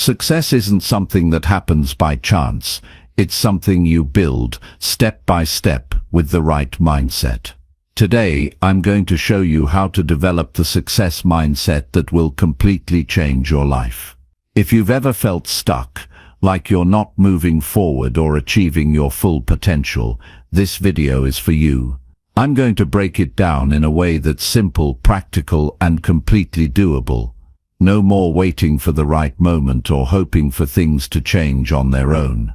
Success isn't something that happens by chance. It's something you build step by step with the right mindset. Today, I'm going to show you how to develop the success mindset that will completely change your life. If you've ever felt stuck, like you're not moving forward or achieving your full potential, this video is for you. I'm going to break it down in a way that's simple, practical, and completely doable. No more waiting for the right moment or hoping for things to change on their own.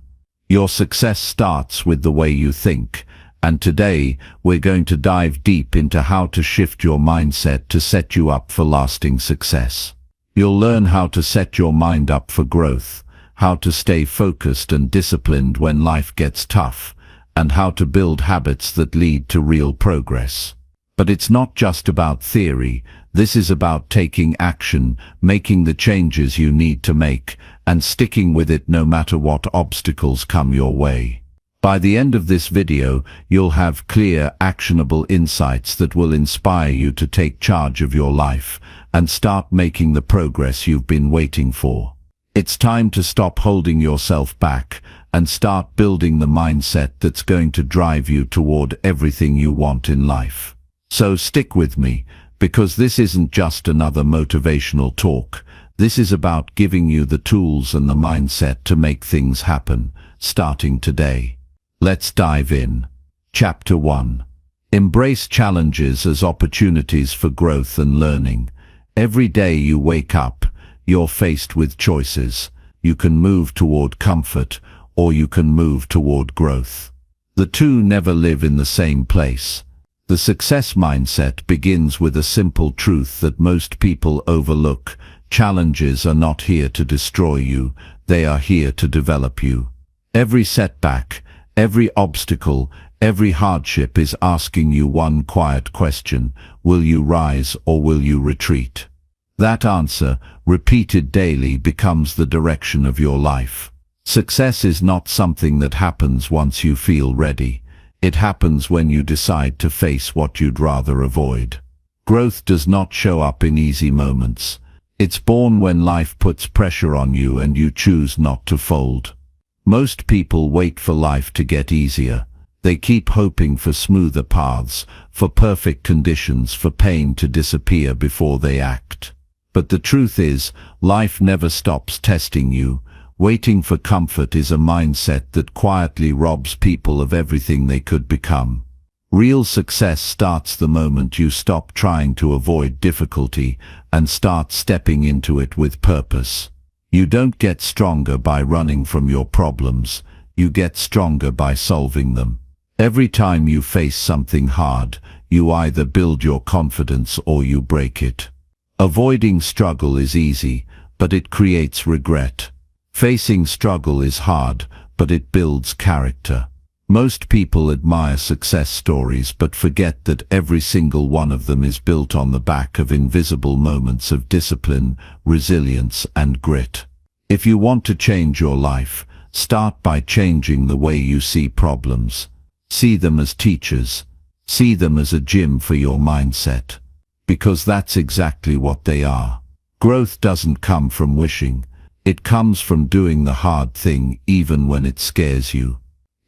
Your success starts with the way you think, and today we're going to dive deep into how to shift your mindset to set you up for lasting success. You'll learn how to set your mind up for growth, how to stay focused and disciplined when life gets tough, and how to build habits that lead to real progress. But it's not just about theory. This is about taking action, making the changes you need to make, and sticking with it no matter what obstacles come your way. By the end of this video, you'll have clear, actionable insights that will inspire you to take charge of your life and start making the progress you've been waiting for. It's time to stop holding yourself back and start building the mindset that's going to drive you toward everything you want in life. So stick with me, because this isn't just another motivational talk. This is about giving you the tools and the mindset to make things happen, starting today. Let's dive in. Chapter 1. Embrace challenges as opportunities for growth and learning. Every day you wake up, you're faced with choices. You can move toward comfort, or you can move toward growth. The two never live in the same place. The success mindset begins with a simple truth that most people overlook. Challenges are not here to destroy you, they are here to develop you. Every setback, every obstacle, every hardship is asking you one quiet question: will you rise or will you retreat? That answer, repeated daily, becomes the direction of your life. Success is not something that happens once you feel ready. It happens when you decide to face what you'd rather avoid. Growth does not show up in easy moments. It's born when life puts pressure on you and you choose not to fold. Most people wait for life to get easier. They keep hoping for smoother paths, for perfect conditions, for pain to disappear before they act. But the truth is, life never stops testing you. Waiting for comfort is a mindset that quietly robs people of everything they could become. Real success starts the moment you stop trying to avoid difficulty and start stepping into it with purpose. You don't get stronger by running from your problems. You get stronger by solving them. Every time you face something hard, you either build your confidence or you break it. Avoiding struggle is easy, but it creates regret. Facing struggle is hard, but it builds character. Most people admire success stories but forget that every single one of them is built on the back of invisible moments of discipline, resilience, and grit. If you want to change your life, start by changing the way you see problems. See them as teachers. See them as a gym for your mindset. Because that's exactly what they are. Growth doesn't come from wishing. It comes from doing the hard thing even when it scares you.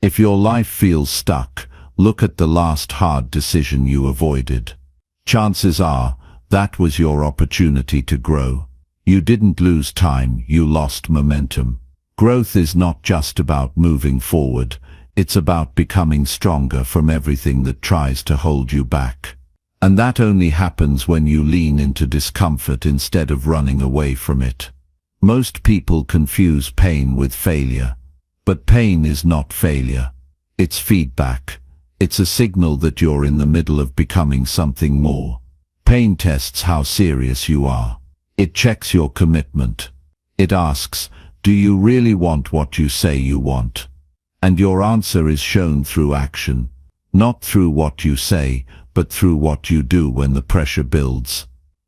If your life feels stuck, look at the last hard decision you avoided. Chances are, that was your opportunity to grow. You didn't lose time, you lost momentum. Growth is not just about moving forward, it's about becoming stronger from everything that tries to hold you back. And that only happens when you lean into discomfort instead of running away from it. Most people confuse pain with failure. But pain is not failure. It's feedback. It's a signal that you're in the middle of becoming something more. Pain tests how serious you are. It checks your commitment. It asks, do you really want what you say you want? And your answer is shown through action. Not through what you say, but through what you do when the pressure builds.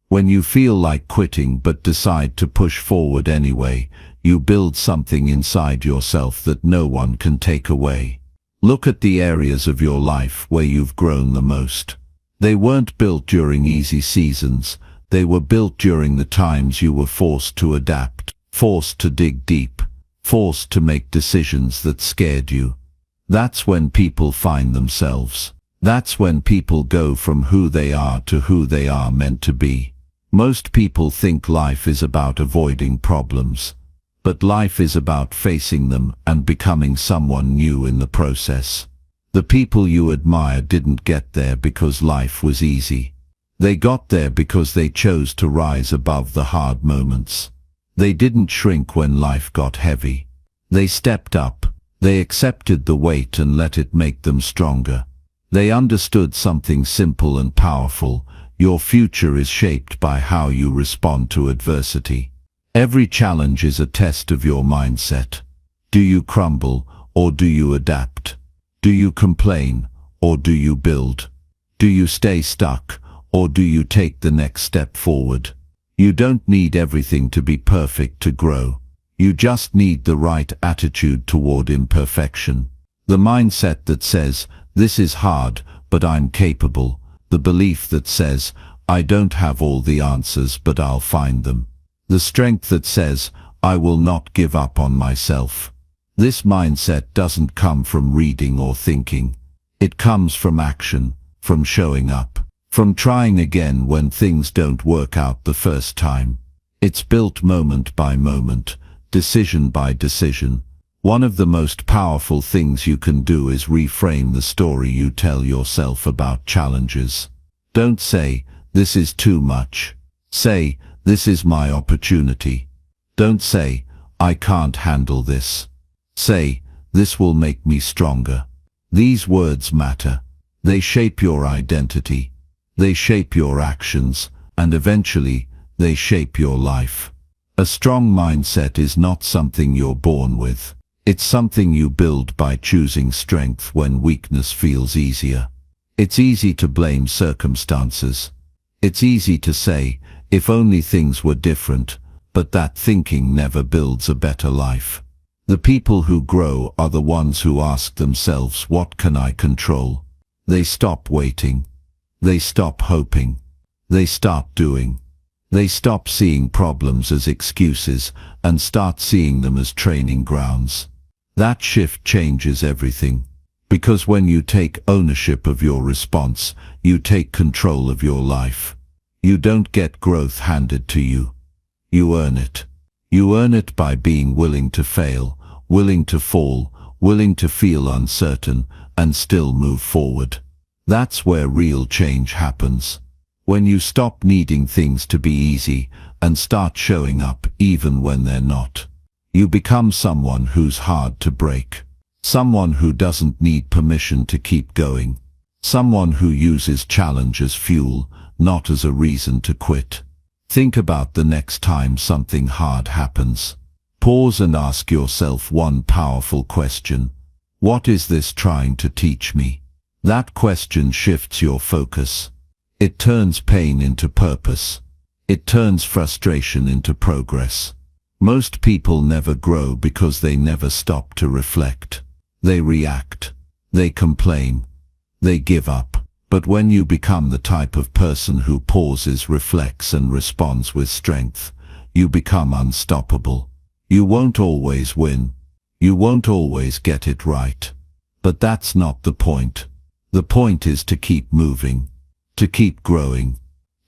When you feel like quitting but decide to push forward anyway, you build something inside yourself that no one can take away. Look at the areas of your life where you've grown the most. They weren't built during easy seasons. They were built during the times you were forced to adapt, forced to dig deep, forced to make decisions that scared you. That's when people find themselves. That's when people go from who they are to who they are meant to be. Most people think life is about avoiding problems, but life is about facing them and becoming someone new in the process. The people you admire didn't get there because life was easy. They got there because they chose to rise above the hard moments. They didn't shrink when life got heavy. They stepped up. They accepted the weight and let it make them stronger. They understood something simple and powerful. Your future is shaped by how you respond to adversity. Every challenge is a test of your mindset. Do you crumble or do you adapt? Do you complain or do you build? Do you stay stuck or do you take the next step forward? You don't need everything to be perfect to grow. You just need the right attitude toward imperfection. The mindset that says, "This is hard, but I'm capable." The belief that says, "I don't have all the answers, but I'll find them." The strength that says, "I will not give up on myself." This mindset doesn't come from reading or thinking. It comes from action, from showing up, from trying again when things don't work out the first time. It's built moment by moment, decision by decision. One of the most powerful things you can do is reframe the story you tell yourself about challenges. Don't say, "This is too much." Say, "This is my opportunity." Don't say, "I can't handle this." Say, "This will make me stronger." These words matter. They shape your identity. They shape your actions, and eventually, they shape your life. A strong mindset is not something you're born with. It's something you build by choosing strength when weakness feels easier. It's easy to blame circumstances. It's easy to say, "If only things were different," but that thinking never builds a better life. The people who grow are the ones who ask themselves, "What can I control?" They stop waiting. They stop hoping. They start doing. They stop seeing problems as excuses and start seeing them as training grounds. That shift changes everything. Because when you take ownership of your response, you take control of your life. You don't get growth handed to you. You earn it. You earn it by being willing to fail, willing to fall, willing to feel uncertain, and still move forward. That's where real change happens. When you stop needing things to be easy and start showing up even when they're not. You become someone who's hard to break. Someone who doesn't need permission to keep going. Someone who uses challenge as fuel, not as a reason to quit. Think about the next time something hard happens. Pause and ask yourself one powerful question. What is this trying to teach me? That question shifts your focus. It turns pain into purpose. It turns frustration into progress. Most people never grow because they never stop to reflect. They react. They complain. They give up. But when you become the type of person who pauses, reflects, and responds with strength, you become unstoppable. You won't always win. You won't always get it right. But that's not the point. The point is to keep moving, to keep growing,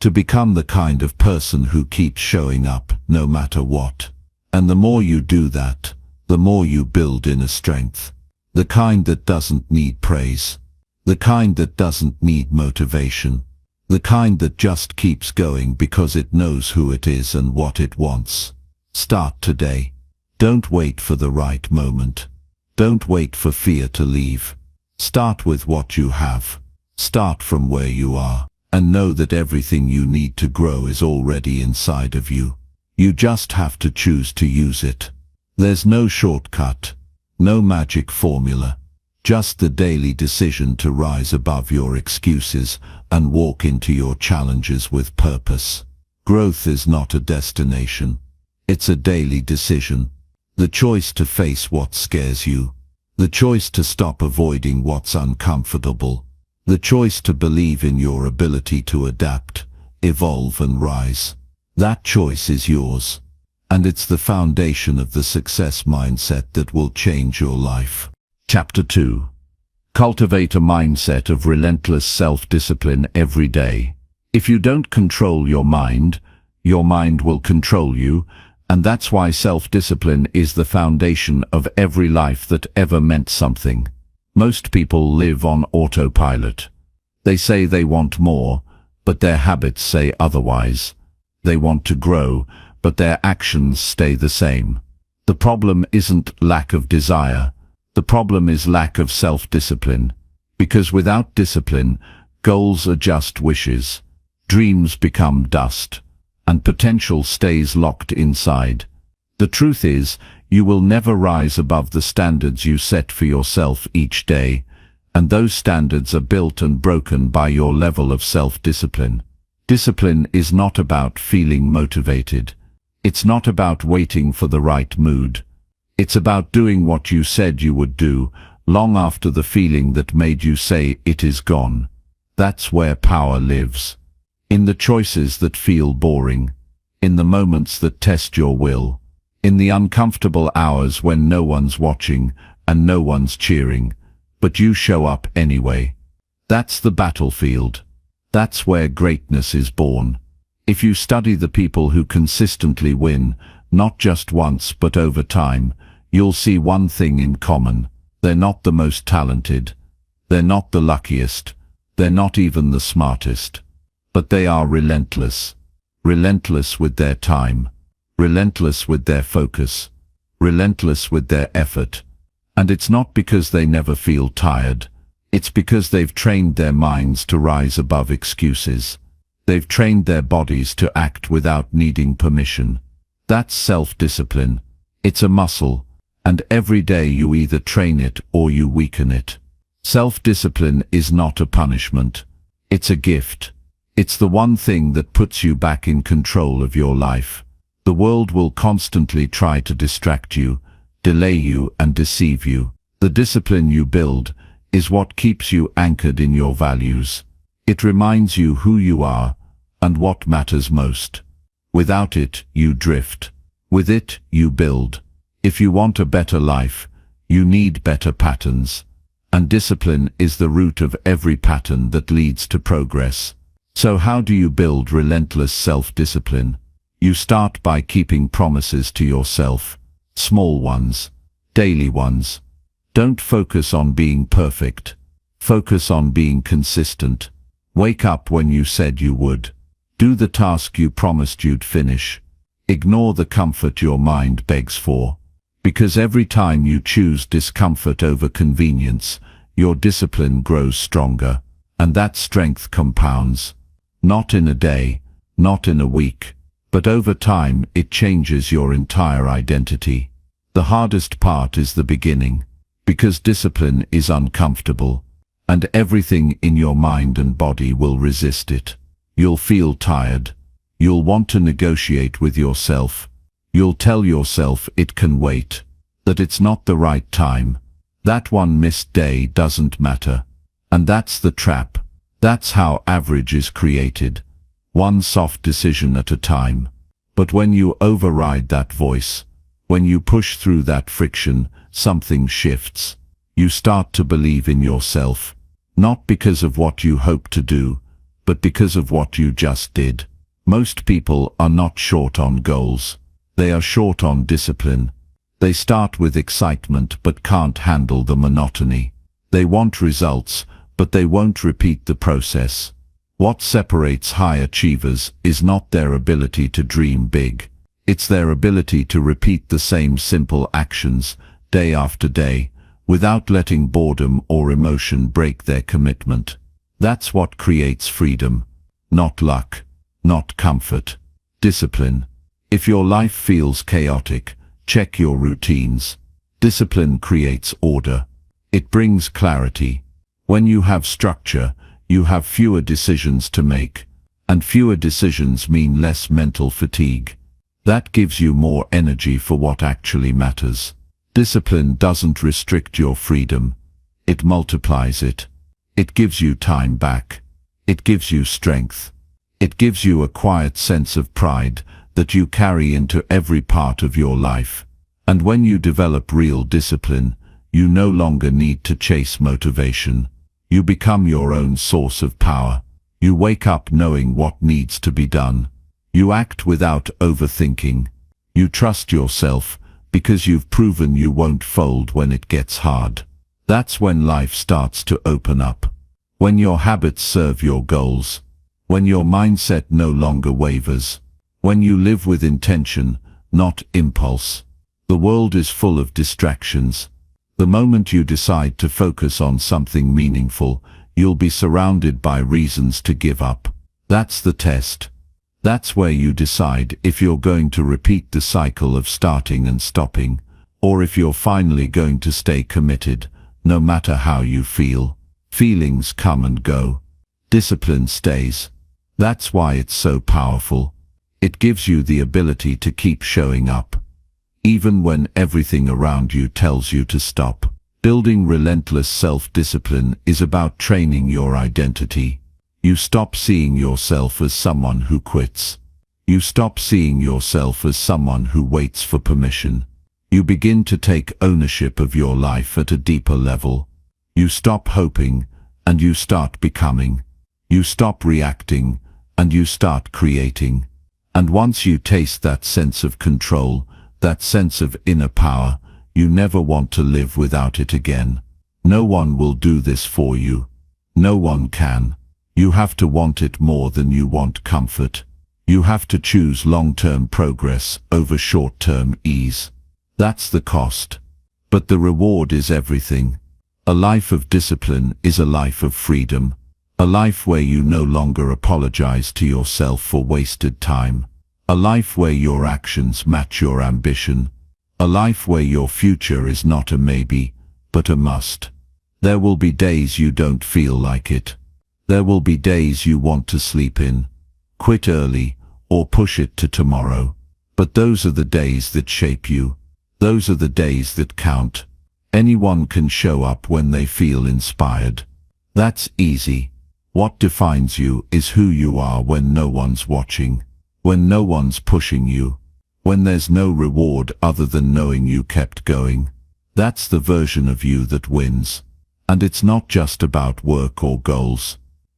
to become the kind of person who keeps showing up no matter what. And the more you do that, the more you build inner strength. The kind that doesn't need praise. The kind that doesn't need motivation. The kind that just keeps going because it knows who it is and what it wants. Start today. Don't wait for the right moment. Don't wait for fear to leave. Start with what you have. Start from where you are, and know that everything you need to grow is already inside of you. You just have to choose to use it. There's no shortcut, no magic formula, just the daily decision to rise above your excuses and walk into your challenges with purpose. Growth is not a destination. It's a daily decision. The choice to face what scares you. The choice to stop avoiding what's uncomfortable. The choice to believe in your ability to adapt, evolve, and rise. That choice is yours. And it's the foundation of the success mindset that will change your life. Chapter 2. Cultivate a mindset of relentless self-discipline every day. If you don't control your mind will control you, and that's why self-discipline is the foundation of every life that ever meant something. Most people live on autopilot. They say they want more, but their habits say otherwise. They want to grow, but their actions stay the same. The problem isn't lack of desire. The problem is lack of self-discipline. Because without discipline, goals are just wishes. Dreams become dust, and potential stays locked inside. The truth is, you will never rise above the standards you set for yourself each day, and those standards are built and broken by your level of self-discipline. Discipline is not about feeling motivated. It's not about waiting for the right mood. It's about doing what you said you would do, long after the feeling that made you say it is gone. That's where power lives. In the choices that feel boring. In the moments that test your will. In the uncomfortable hours when no one's watching and no one's cheering, but you show up anyway. That's the battlefield. That's where greatness is born. If you study the people who consistently win, not just once but over time, you'll see one thing in common. They're not the most talented. They're not the luckiest. They're not even the smartest. But they are relentless. Relentless with their time. Relentless with their focus. Relentless with their effort. And it's not because they never feel tired. It's because they've trained their minds to rise above excuses. They've trained their bodies to act without needing permission. That's self-discipline. It's a muscle, and every day you either train it or you weaken it. Self-discipline is not a punishment. It's a gift. It's the one thing that puts you back in control of your life. The world will constantly try to distract you, delay you and deceive you. The discipline you build is what keeps you anchored in your values. It reminds you who you are and what matters most. Without it, you drift. With it, you build. If you want a better life, you need better patterns. And discipline is the root of every pattern that leads to progress. So how do you build relentless self-discipline? You start by keeping promises to yourself. Small ones, daily ones. Don't focus on being perfect. Focus on being consistent. Wake up when you said you would. Do the task you promised you'd finish. Ignore the comfort your mind begs for. Because every time you choose discomfort over convenience, your discipline grows stronger. And that strength compounds. Not in a day, not in a week, but over time it changes your entire identity. The hardest part is the beginning, because discipline is uncomfortable, and everything in your mind and body will resist it. You'll feel tired. You'll want to negotiate with yourself. You'll tell yourself it can wait, that it's not the right time. That one missed day doesn't matter. And that's the trap. That's how average is created. One soft decision at a time. But when you override that voice, when you push through that friction, something shifts. You start to believe in yourself. Not because of what you hope to do, but because of what you just did. Most people are not short on goals. They are short on discipline. They start with excitement but can't handle the monotony. They want results, but they won't repeat the process. What separates high achievers is not their ability to dream big. It's their ability to repeat the same simple actions, day after day, without letting boredom or emotion break their commitment. That's what creates freedom. Not luck, not comfort. Discipline. If your life feels chaotic, check your routines. Discipline creates order. It brings clarity. When you have structure, you have fewer decisions to make, and fewer decisions mean less mental fatigue. That gives you more energy for what actually matters. Discipline doesn't restrict your freedom. It multiplies it. It gives you time back. It gives you strength. It gives you a quiet sense of pride that you carry into every part of your life. And when you develop real discipline, you no longer need to chase motivation. You become your own source of power. You wake up knowing what needs to be done. You act without overthinking. You trust yourself because you've proven you won't fold when it gets hard. That's when life starts to open up. When your habits serve your goals. When your mindset no longer wavers. When you live with intention, not impulse. The world is full of distractions. The moment you decide to focus on something meaningful, you'll be surrounded by reasons to give up. That's the test. That's where you decide if you're going to repeat the cycle of starting and stopping, or if you're finally going to stay committed, no matter how you feel. Feelings come and go. Discipline stays. That's why it's so powerful. It gives you the ability to keep showing up, even when everything around you tells you to stop. Building relentless self-discipline is about training your identity. You stop seeing yourself as someone who quits. You stop seeing yourself as someone who waits for permission. You begin to take ownership of your life at a deeper level. You stop hoping, and you start becoming. You stop reacting, and you start creating. And once you taste that sense of control, that sense of inner power, you never want to live without it again. No one will do this for you. No one can. You have to want it more than you want comfort. You have to choose long-term progress over short-term ease. That's the cost. But the reward is everything. A life of discipline is a life of freedom. A life where you no longer apologize to yourself for wasted time. A life where your actions match your ambition. A life where your future is not a maybe, but a must. There will be days you don't feel like it. There will be days you want to sleep in, quit early, or push it to tomorrow. But those are the days that shape you. Those are the days that count. Anyone can show up when they feel inspired. That's easy. What defines you is who you are when no one's watching, when no one's pushing you, when there's no reward other than knowing you kept going. That's the version of you that wins. And it's not just about work or goals.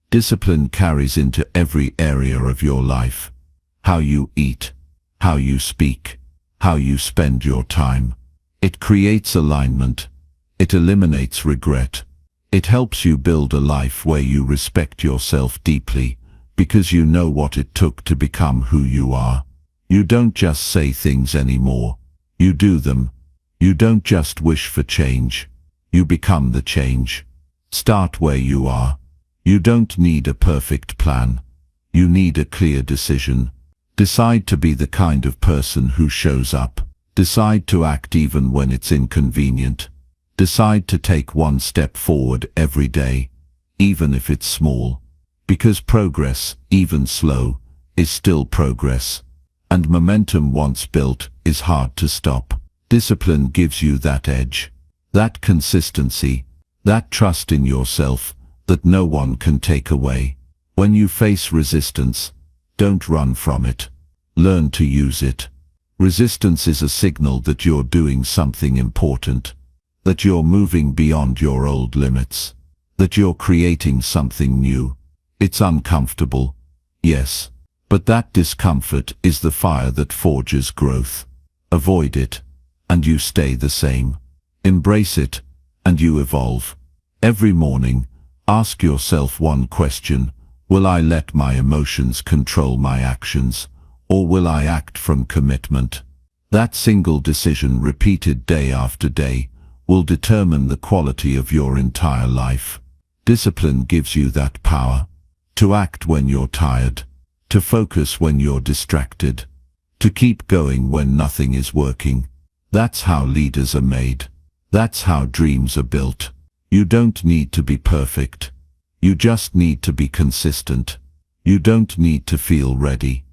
Discipline carries into every area of your life. How you eat, how you speak, how you spend your time. It creates alignment. It eliminates regret. It helps you build a life where you respect yourself deeply, because you know what it took to become who you are. You don't just say things anymore. You do them. You don't just wish for change. You become the change. Start where you are. You don't need a perfect plan. You need a clear decision. Decide to be the kind of person who shows up. Decide to act even when it's inconvenient. Decide to take one step forward every day, even if it's small. Because progress, even slow, is still progress. And momentum once built is hard to stop. Discipline gives you that edge, that consistency, that trust in yourself that no one can take away. When you face resistance, don't run from it. Learn to use it. Resistance is a signal that you're doing something important, that you're moving beyond your old limits, that you're creating something new. It's uncomfortable, yes, but that discomfort is the fire that forges growth. Avoid it, and you stay the same. Embrace it, and you evolve. Every morning, ask yourself one question: will I let my emotions control my actions, or will I act from commitment? That single decision, repeated day after day, will determine the quality of your entire life. Discipline gives you that power to act when you're tired, to focus when you're distracted, to keep going when nothing is working. That's how leaders are made. That's how dreams are built. You don't need to be perfect. You just need to be consistent. You don't need to feel ready.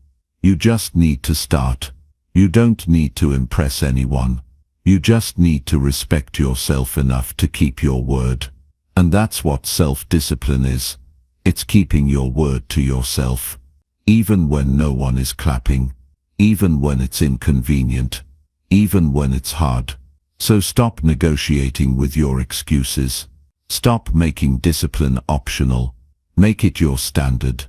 You just need to start. You don't need to impress anyone. You just need to respect yourself enough to keep your word. And that's what self-discipline is. It's keeping your word to yourself. Even when no one is clapping. even when it's inconvenient, even when it's hard. So stop negotiating with your excuses. Stop making discipline optional. Make it your standard.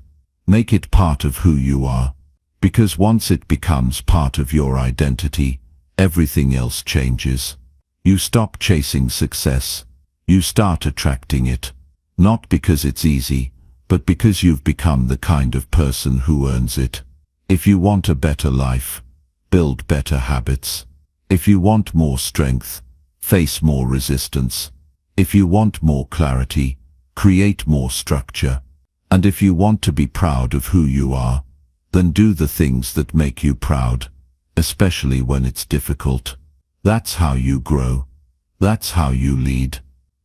Make it part of who you are. Because once it becomes part of your identity, everything else changes. You stop chasing success. You start attracting it. Not because it's easy, but because you've become the kind of person who earns it. If you want a better life, build better habits. If you want more strength, face more resistance. If you want more clarity, create more structure. And if you want to be proud of who you are, then do the things that make you proud, especially when it's difficult. That's how you grow. That's how you lead.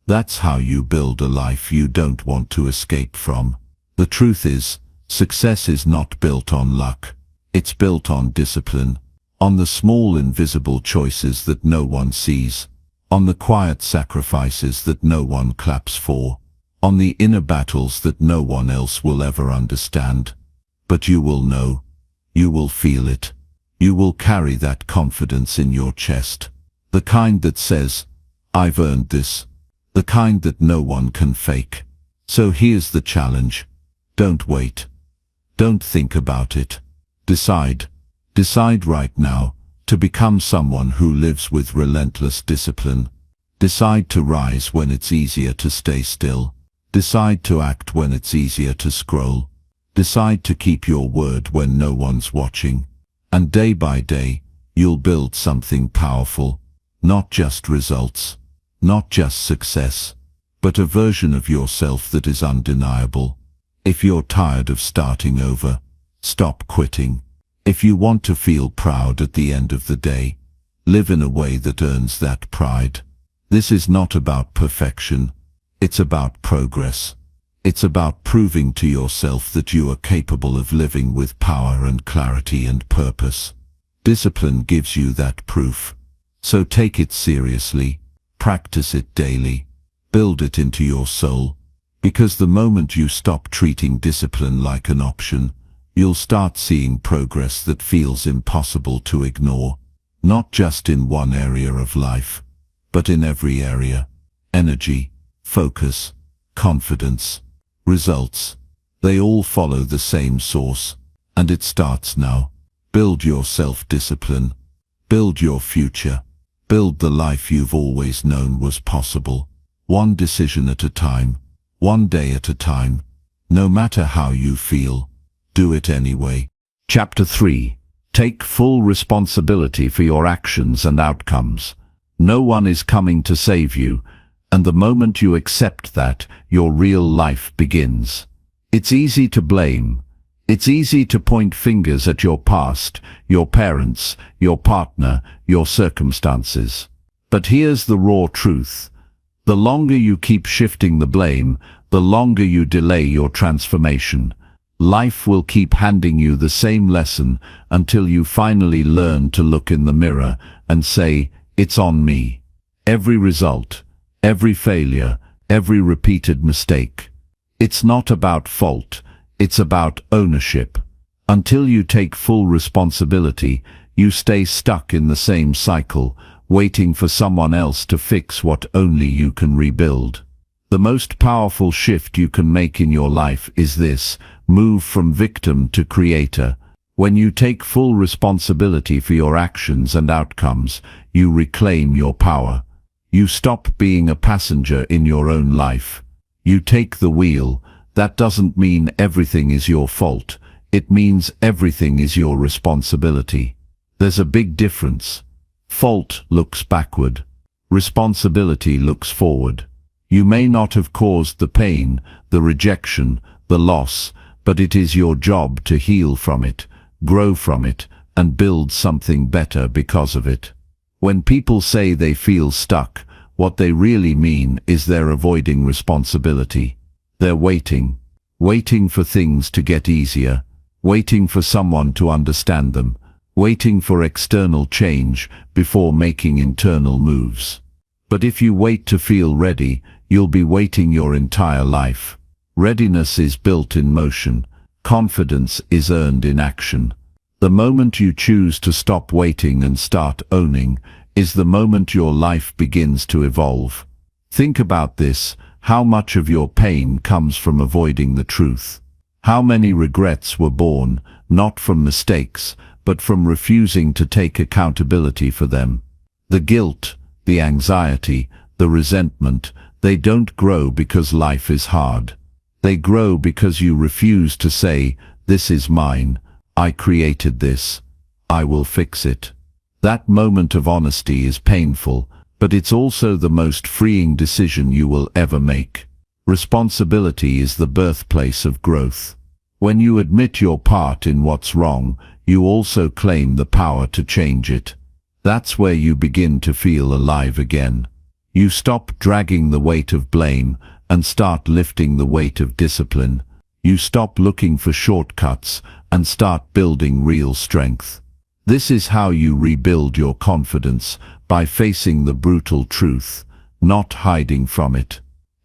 That's how you build a life you don't want to escape from. The truth is, success is not built on luck. It's built on discipline, on the small invisible choices that no one sees, on the quiet sacrifices that no one claps for, on the inner battles that no one else will ever understand. But you will know. You will feel it. You will carry that confidence in your chest. The kind that says, I've earned this. The kind that no one can fake. So here's the challenge. Don't wait. Don't think about it. Decide. Decide right now to become someone who lives with relentless discipline. Decide to rise when it's easier to stay still. Decide to act when it's easier to scroll. Decide to keep your word when no one's watching. And day by day, you'll build something powerful. Not just results. Not just success, but a version of yourself that is undeniable. If you're tired of starting over, stop quitting. If you want to feel proud at the end of the day, live in a way that earns that pride. This is not about perfection. It's about progress. It's about proving to yourself that you are capable of living with power and clarity and purpose. Discipline gives you that proof. So take it seriously. Practice it daily. Build it into your soul. Because the moment you stop treating discipline like an option, you'll start seeing progress that feels impossible to ignore. Not just in one area of life, but in every area. Energy, focus, confidence, results. They all follow the same source. And it starts now. Build your self-discipline. Build your future. Build the life you've always known was possible. One decision at a time. One day at a time. No matter how you feel, do it anyway. Chapter 3. Take full responsibility for your actions and outcomes. No one is coming to save you, and the moment you accept that, your real life begins. It's easy to blame. It's easy to point fingers at your past, your parents, your partner, your circumstances. But here's the raw truth. The longer you keep shifting the blame, the longer you delay your transformation. Life will keep handing you the same lesson until you finally learn to look in the mirror and say, it's on me. Every result, every failure, every repeated mistake. It's not about fault. It's about ownership. Until you take full responsibility, you stay stuck in the same cycle, waiting for someone else to fix what only you can rebuild. The most powerful shift you can make in your life is this: move from victim to creator. When you take full responsibility for your actions and outcomes, you reclaim your power. You stop being a passenger in your own life. You take the wheel. That doesn't mean everything is your fault. It means everything is your responsibility. There's a big difference. Fault looks backward. Responsibility looks forward. You may not have caused the pain, the rejection, the loss, but it is your job to heal from it, grow from it, and build something better because of it. When people say they feel stuck, what they really mean is they're avoiding responsibility. They're waiting for things to get easier, waiting for someone to understand them, waiting for external change before making internal moves. But if you wait to feel ready, you'll be waiting your entire life. Readiness is built in motion. Confidence is earned in action. The moment you choose to stop waiting and start owning is the moment your life begins to evolve. Think about this. How much of your pain comes from avoiding the truth? How many regrets were born, not from mistakes, but from refusing to take accountability for them? The guilt, the anxiety, the resentment, they don't grow because life is hard. They grow because you refuse to say, "This is mine. I created this. I will fix it." That moment of honesty is painful, but it's also the most freeing decision you will ever make. Responsibility is the birthplace of growth. When you admit your part in what's wrong, you also claim the power to change it. That's where you begin to feel alive again. You stop dragging the weight of blame and start lifting the weight of discipline. You stop looking for shortcuts and start building real strength. This is how you rebuild your confidence, by facing the brutal truth, not hiding from it.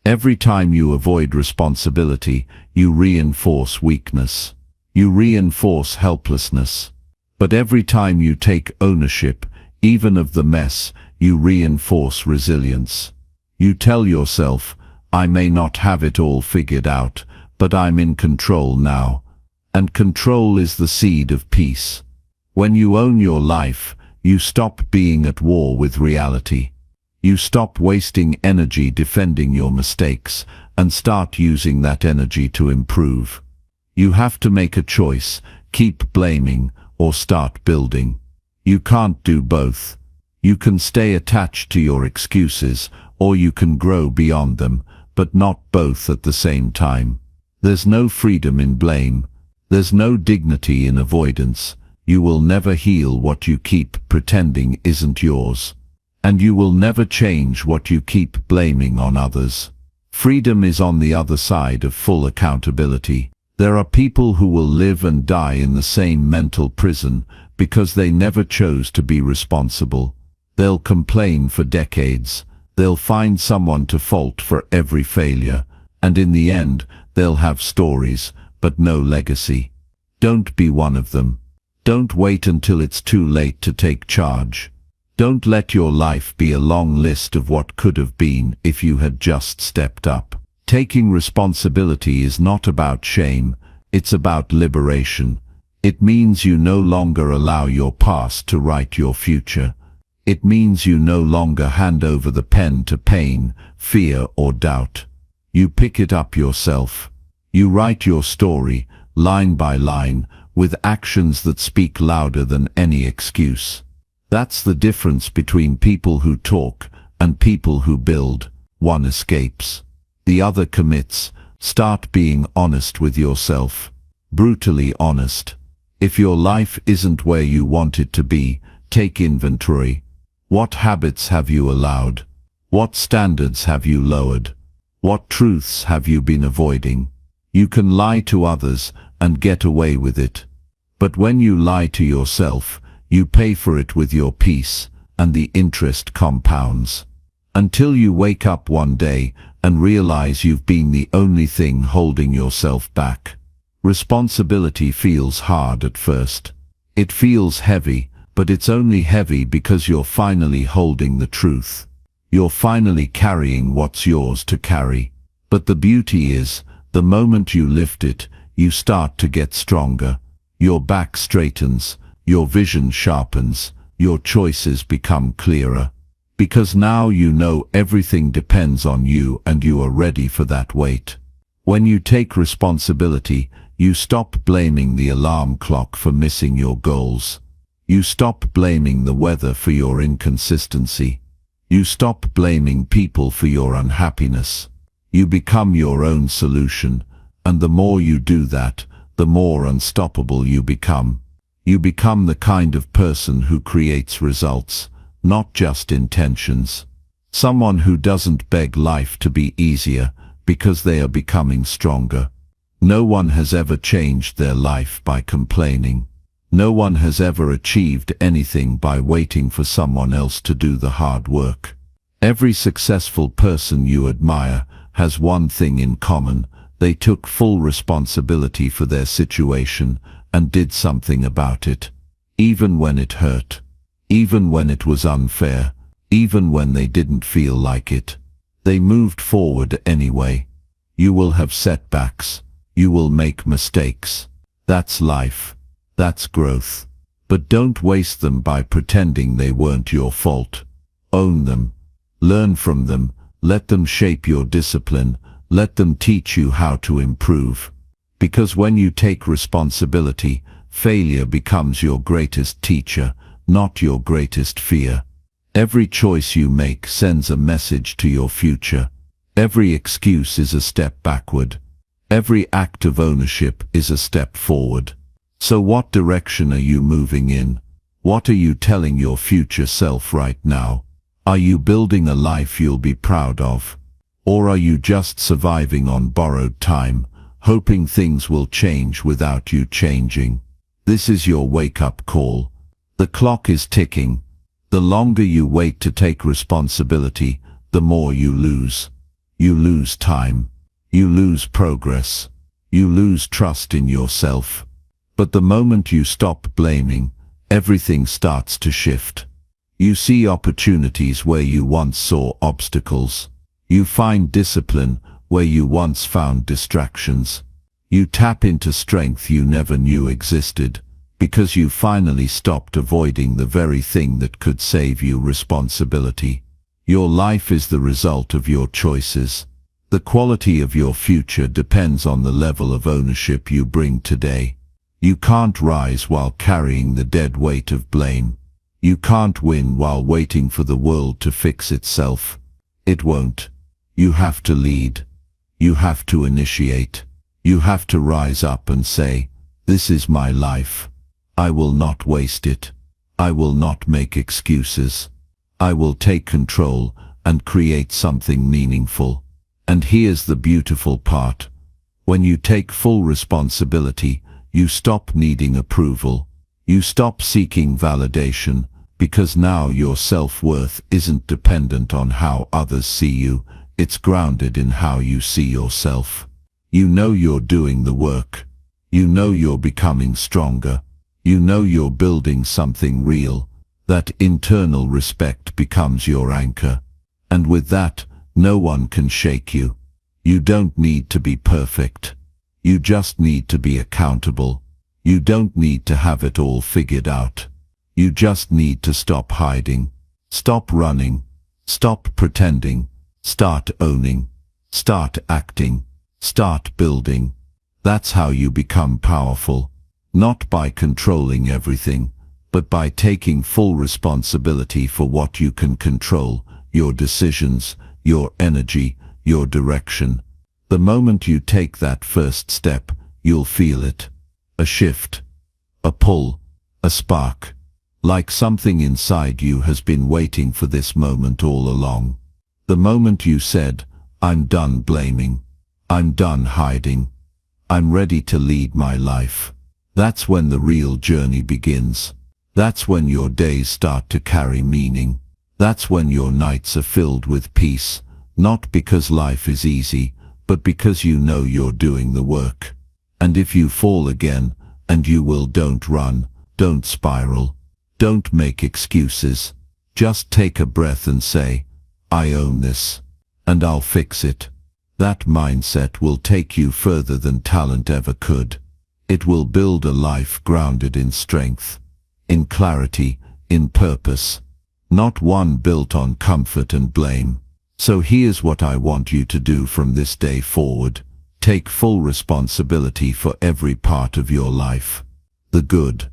Every time you avoid responsibility, you reinforce weakness. You reinforce helplessness. But every time you take ownership, even of the mess, you reinforce resilience. You tell yourself, "I may not have it all figured out, but I'm in control now." And control is the seed of peace. When you own your life, you stop being at war with reality. You stop wasting energy defending your mistakes and start using that energy to improve. You have to make a choice: keep blaming or start building. You can't do both. You can stay attached to your excuses, or you can grow beyond them, but not both at the same time. There's no freedom in blame. There's no dignity in avoidance. You will never heal what you keep pretending isn't yours. And you will never change what you keep blaming on others. Freedom is on the other side of full accountability. There are people who will live and die in the same mental prison because they never chose to be responsible. They'll complain for decades. They'll find someone to fault for every failure. And in the end, they'll have stories, but no legacy. Don't be one of them. Don't wait until it's too late to take charge. Don't let your life be a long list of what could have been if you had just stepped up. Taking responsibility is not about shame, it's about liberation. It means you no longer allow your past to write your future. It means you no longer hand over the pen to pain, fear, or doubt. You pick it up yourself. You write your story, line by line, with actions that speak louder than any excuse. That's the difference between people who talk and people who build. One escapes. The other commits. Start being honest with yourself. Brutally honest. If your life isn't where you want it to be, take inventory. What habits have you allowed? What standards have you lowered? What truths have you been avoiding? You can lie to others and get away with it. But when you lie to yourself, you pay for it with your peace, and the interest compounds. Until you wake up one day and realize you've been the only thing holding yourself back. Responsibility feels hard at first. It feels heavy, but it's only heavy because you're finally holding the truth. You're finally carrying what's yours to carry. But the beauty is, the moment you lift it, you start to get stronger. Your back straightens, your vision sharpens, your choices become clearer. Because now you know everything depends on you and you are ready for that weight. When you take responsibility, you stop blaming the alarm clock for missing your goals. You stop blaming the weather for your inconsistency. You stop blaming people for your unhappiness. You become your own solution, and the more you do that, the more unstoppable you become. You become the kind of person who creates results, not just intentions. Someone who doesn't beg life to be easier because they are becoming stronger. No one has ever changed their life by complaining. No one has ever achieved anything by waiting for someone else to do the hard work. Every successful person you admire has one thing in common: they took full responsibility for their situation and did something about it. Even when it hurt. Even when it was unfair. Even when they didn't feel like it. They moved forward anyway. You will have setbacks. You will make mistakes. That's life. That's growth. But don't waste them by pretending they weren't your fault. Own them. Learn from them. Let them shape your discipline. Let them teach you how to improve. Because when you take responsibility, failure becomes your greatest teacher, not your greatest fear. Every choice you make sends a message to your future. Every excuse is a step backward. Every act of ownership is a step forward. So what direction are you moving in? What are you telling your future self right now? Are you building a life you'll be proud of? Or are you just surviving on borrowed time, hoping things will change without you changing? This is your wake-up call. The clock is ticking. The longer you wait to take responsibility, the more you lose. You lose time. You lose progress. You lose trust in yourself. But the moment you stop blaming, everything starts to shift. You see opportunities where you once saw obstacles. You find discipline where you once found distractions. You tap into strength you never knew existed, because you finally stopped avoiding the very thing that could save you responsibility. Your life is the result of your choices. The quality of your future depends on the level of ownership you bring today. You can't rise while carrying the dead weight of blame. You can't win while waiting for the world to fix itself. It won't. You have to lead. You have to initiate. You have to rise up and say, "This is my life. I will not waste it. I will not make excuses. I will take control and create something meaningful." And here's the beautiful part. When you take full responsibility, you stop needing approval. You stop seeking validation, because now your self-worth isn't dependent on how others see you. It's grounded in how you see yourself. You know you're doing the work. You know you're becoming stronger. You know you're building something real. That internal respect becomes your anchor. And with that, no one can shake you. You don't need to be perfect. You just need to be accountable. You don't need to have it all figured out. You just need to stop hiding. Stop running. Stop pretending. Start owning. Start acting. Start building. That's how you become powerful. Not by controlling everything, but by taking full responsibility for what you can control, your decisions, your energy, your direction. The moment you take that first step, you'll feel it. A shift. A pull. A spark. Like something inside you has been waiting for this moment all along. The moment you said, "I'm done blaming. I'm done hiding. I'm ready to lead my life." That's when the real journey begins. That's when your days start to carry meaning. That's when your nights are filled with peace, not because life is easy, but because you know you're doing the work. And if you fall again, and you will, don't run, don't spiral, don't make excuses. Just take a breath and say, "I own this, and I'll fix it." That mindset will take you further than talent ever could. It will build a life grounded in strength, in clarity, in purpose, not one built on comfort and blame. So here's what I want you to do from this day forward. Take full responsibility for every part of your life. The good,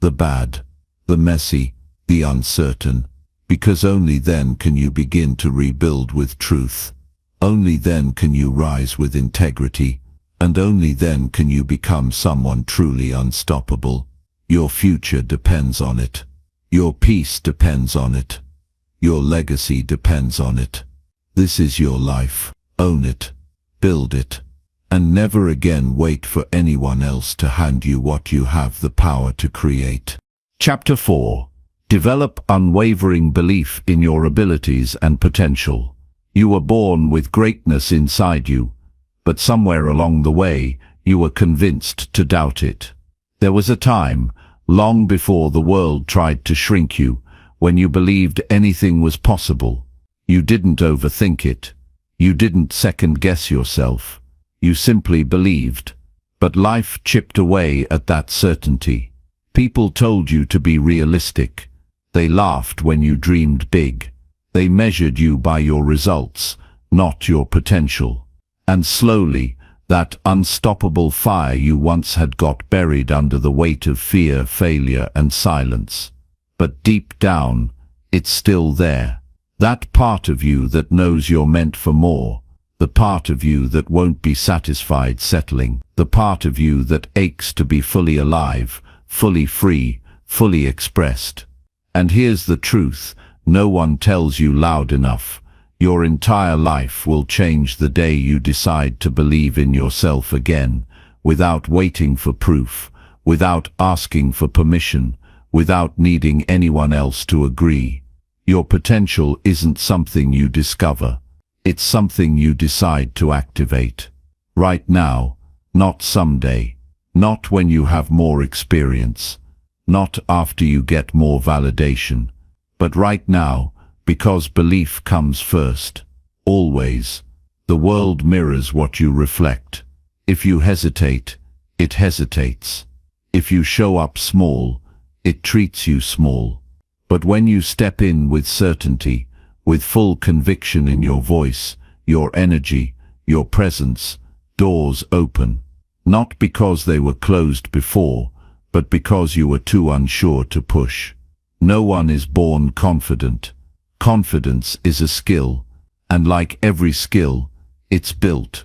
the bad, the messy, the uncertain. Because only then can you begin to rebuild with truth. Only then can you rise with integrity. And only then can you become someone truly unstoppable. Your future depends on it. Your peace depends on it. Your legacy depends on it. This is your life. Own it. Build it. And never again wait for anyone else to hand you what you have the power to create. Chapter 4. Develop unwavering belief in your abilities and potential. You were born with greatness inside you, but somewhere along the way, you were convinced to doubt it. There was a time, long before the world tried to shrink you, when you believed anything was possible. You didn't overthink it. You didn't second-guess yourself. You simply believed. But life chipped away at that certainty. People told you to be realistic. They laughed when you dreamed big. They measured you by your results, not your potential. And slowly, that unstoppable fire you once had got buried under the weight of fear, failure, and silence. But deep down, it's still there. That part of you that knows you're meant for more. The part of you that won't be satisfied settling. The part of you that aches to be fully alive, fully free, fully expressed. And here's the truth, no one tells you loud enough. Your entire life will change the day you decide to believe in yourself again, without waiting for proof, without asking for permission, without needing anyone else to agree. Your potential isn't something you discover. It's something you decide to activate. Right now, not someday. Not when you have more experience. Not after you get more validation. But right now, because belief comes first. Always. The world mirrors what you reflect. If you hesitate, it hesitates. If you show up small, it treats you small. But when you step in with certainty, with full conviction in your voice, your energy, your presence, doors open. Not because they were closed before, but because you were too unsure to push. No one is born confident. Confidence is a skill, and like every skill, it's built.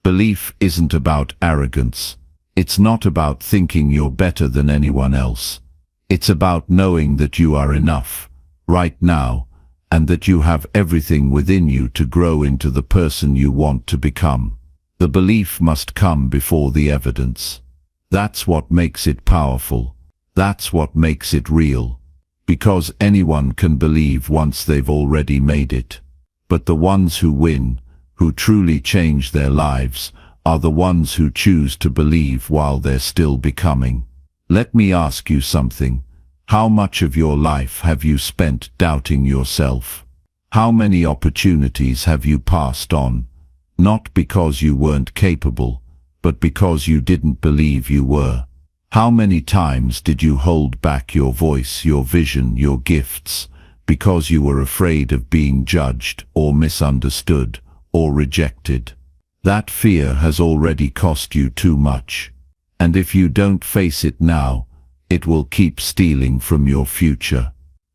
Belief isn't about arrogance. It's not about thinking you're better than anyone else. It's about knowing that you are enough, right now, and that you have everything within you to grow into the person you want to become. The belief must come before the evidence. That's what makes it powerful. That's what makes it real. Because anyone can believe once they've already made it. But the ones who win, who truly change their lives, are the ones who choose to believe while they're still becoming. Let me ask you something. How much of your life have you spent doubting yourself? How many opportunities have you passed on? Not because you weren't capable, but because you didn't believe you were. How many times did you hold back your voice, your vision, your gifts, because you were afraid of being judged or misunderstood or rejected? That fear has already cost you too much. And if you don't face it now, it will keep stealing from your future.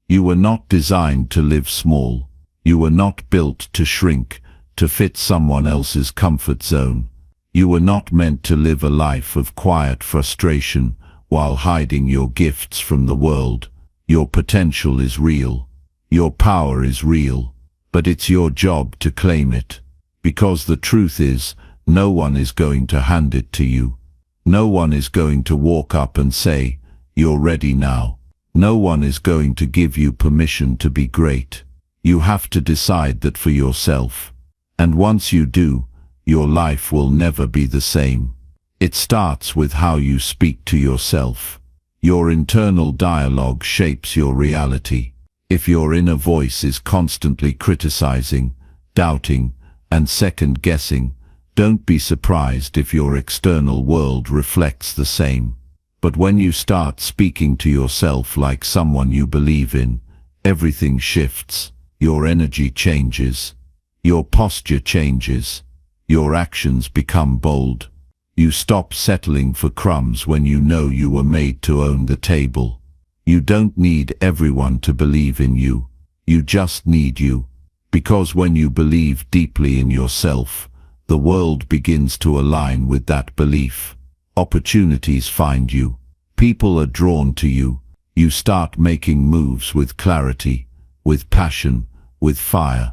You were not designed to live small. You were not built to shrink, to fit someone else's comfort zone. You were not meant to live a life of quiet frustration while hiding your gifts from the world. Your potential is real. Your power is real. But it's your job to claim it. Because the truth is, no one is going to hand it to you. No one is going to walk up and say, "You're ready now." No one is going to give you permission to be great. You have to decide that for yourself. And once you do, your life will never be the same. It starts with how you speak to yourself. Your internal dialogue shapes your reality. If your inner voice is constantly criticizing, doubting, and second-guessing, don't be surprised if your external world reflects the same. But when you start speaking to yourself like someone you believe in, everything shifts. Your energy changes. Your posture changes. Your actions become bold. You stop settling for crumbs when you know you were made to own the table. You don't need everyone to believe in you. You just need you. Because when you believe deeply in yourself, the world begins to align with that belief. Opportunities find you. People are drawn to you. You start making moves with clarity, with passion, with fire.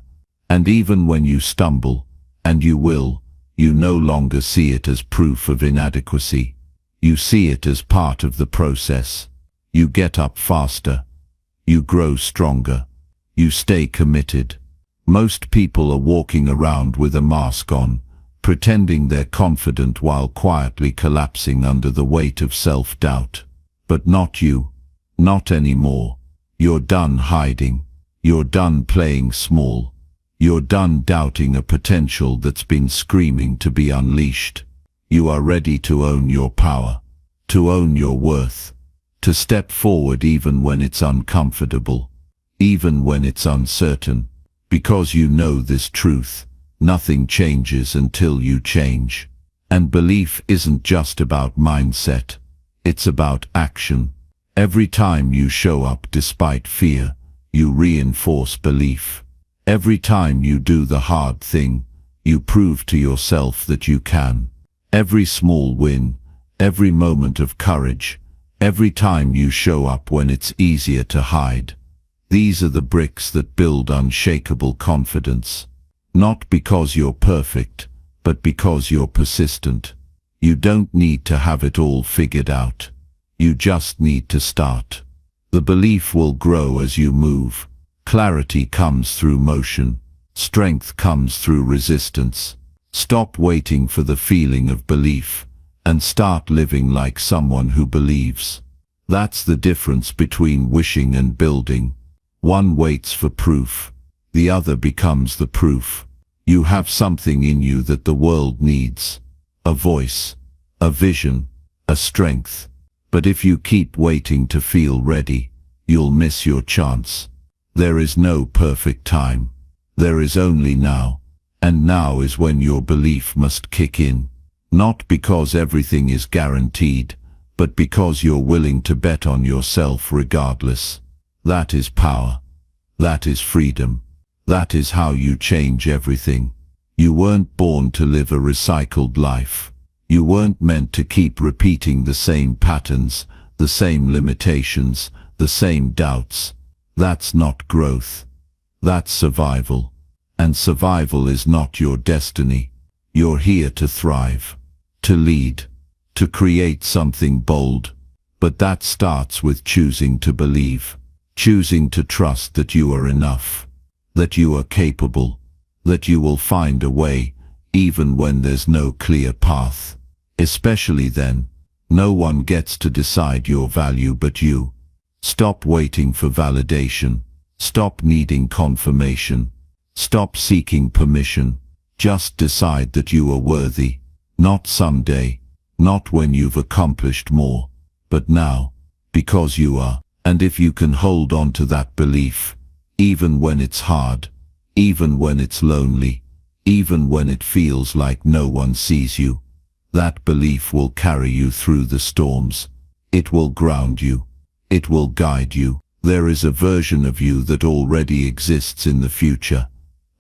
And even when you stumble, and you will, you no longer see it as proof of inadequacy. You see it as part of the process. You get up faster. You grow stronger. You stay committed. Most people are walking around with a mask on, pretending they're confident while quietly collapsing under the weight of self-doubt. But not you. Not anymore. You're done hiding. You're done playing small. You're done doubting a potential that's been screaming to be unleashed. You are ready to own your power, to own your worth, to step forward even when it's uncomfortable, even when it's uncertain, because you know this truth: nothing changes until you change. And belief isn't just about mindset, it's about action. Every time you show up despite fear, you reinforce belief. Every time you do the hard thing, you prove to yourself that you can. Every small win, every moment of courage, every time you show up when it's easier to hide. These are the bricks that build unshakable confidence. Not because you're perfect, but because you're persistent. You don't need to have it all figured out. You just need to start. The belief will grow as you move. Clarity comes through motion. Strength comes through resistance. Stop waiting for the feeling of belief and start living like someone who believes. That's the difference between wishing and building. One waits for proof. The other becomes the proof. You have something in you that the world needs. A voice, a vision, a strength. But if you keep waiting to feel ready, you'll miss your chance. There is no perfect time. There is only now. And now is when your belief must kick in. Not because everything is guaranteed, but because you're willing to bet on yourself regardless. That is power. That is freedom. That is how you change everything. You weren't born to live a recycled life. You weren't meant to keep repeating the same patterns, the same limitations, the same doubts. That's not growth. That's survival. And survival is not your destiny. You're here to thrive, to lead, to create something bold. But that starts with choosing to believe, choosing to trust that you are enough, that you are capable, that you will find a way, even when there's no clear path. Especially then, no one gets to decide your value but you. Stop waiting for validation. Stop needing confirmation. Stop seeking permission. Just decide that you are worthy. Not someday, not when you've accomplished more, but now, because you are. And if you can hold on to that belief, even when it's hard, even when it's lonely, even when it feels like no one sees you, that belief will carry you through the storms. It will ground you. It will guide you. There is a version of you that already exists in the future.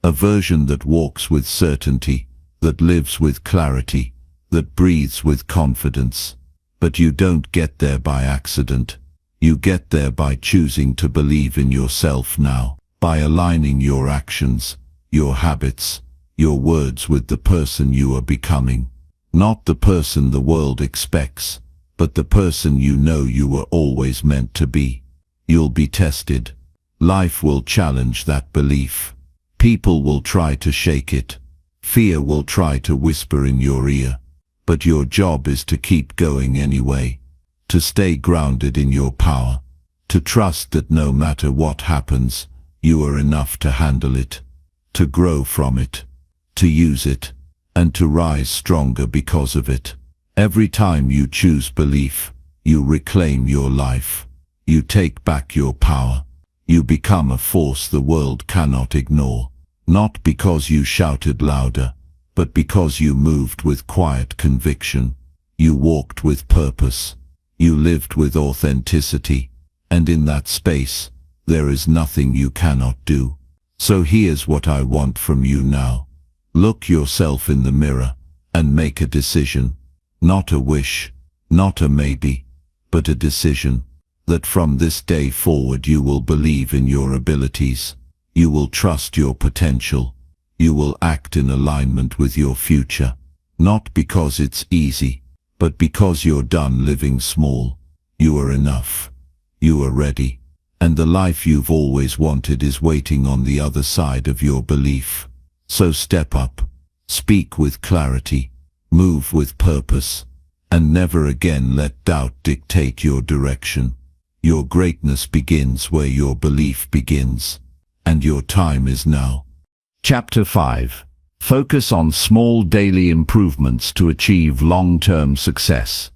A version that walks with certainty, that lives with clarity, that breathes with confidence. But you don't get there by accident. You get there by choosing to believe in yourself now, by aligning your actions, your habits, your words with the person you are becoming. Not the person the world expects, but the person you know you were always meant to be. You'll be tested. Life will challenge that belief. People will try to shake it. Fear will try to whisper in your ear. But your job is to keep going anyway. To stay grounded in your power. To trust that no matter what happens, you are enough to handle it. To grow from it. To use it. And to rise stronger because of it. Every time you choose belief, you reclaim your life. You take back your power. You become a force the world cannot ignore. Not because you shouted louder, but because you moved with quiet conviction. You walked with purpose. You lived with authenticity. And in that space, there is nothing you cannot do. So here's what I want from you now. Look yourself in the mirror and make a decision. Not a wish, not a maybe, but a decision. That from this day forward you will believe in your abilities. You will trust your potential. You will act in alignment with your future. Not because it's easy, but because you're done living small. You are enough. You are ready. And the life you've always wanted is waiting on the other side of your belief. So step up. Speak with clarity, move with purpose, and never again let doubt dictate your direction. Your greatness begins where your belief begins, and your time is now. Chapter 5. Focus on small daily improvements to achieve long-term success.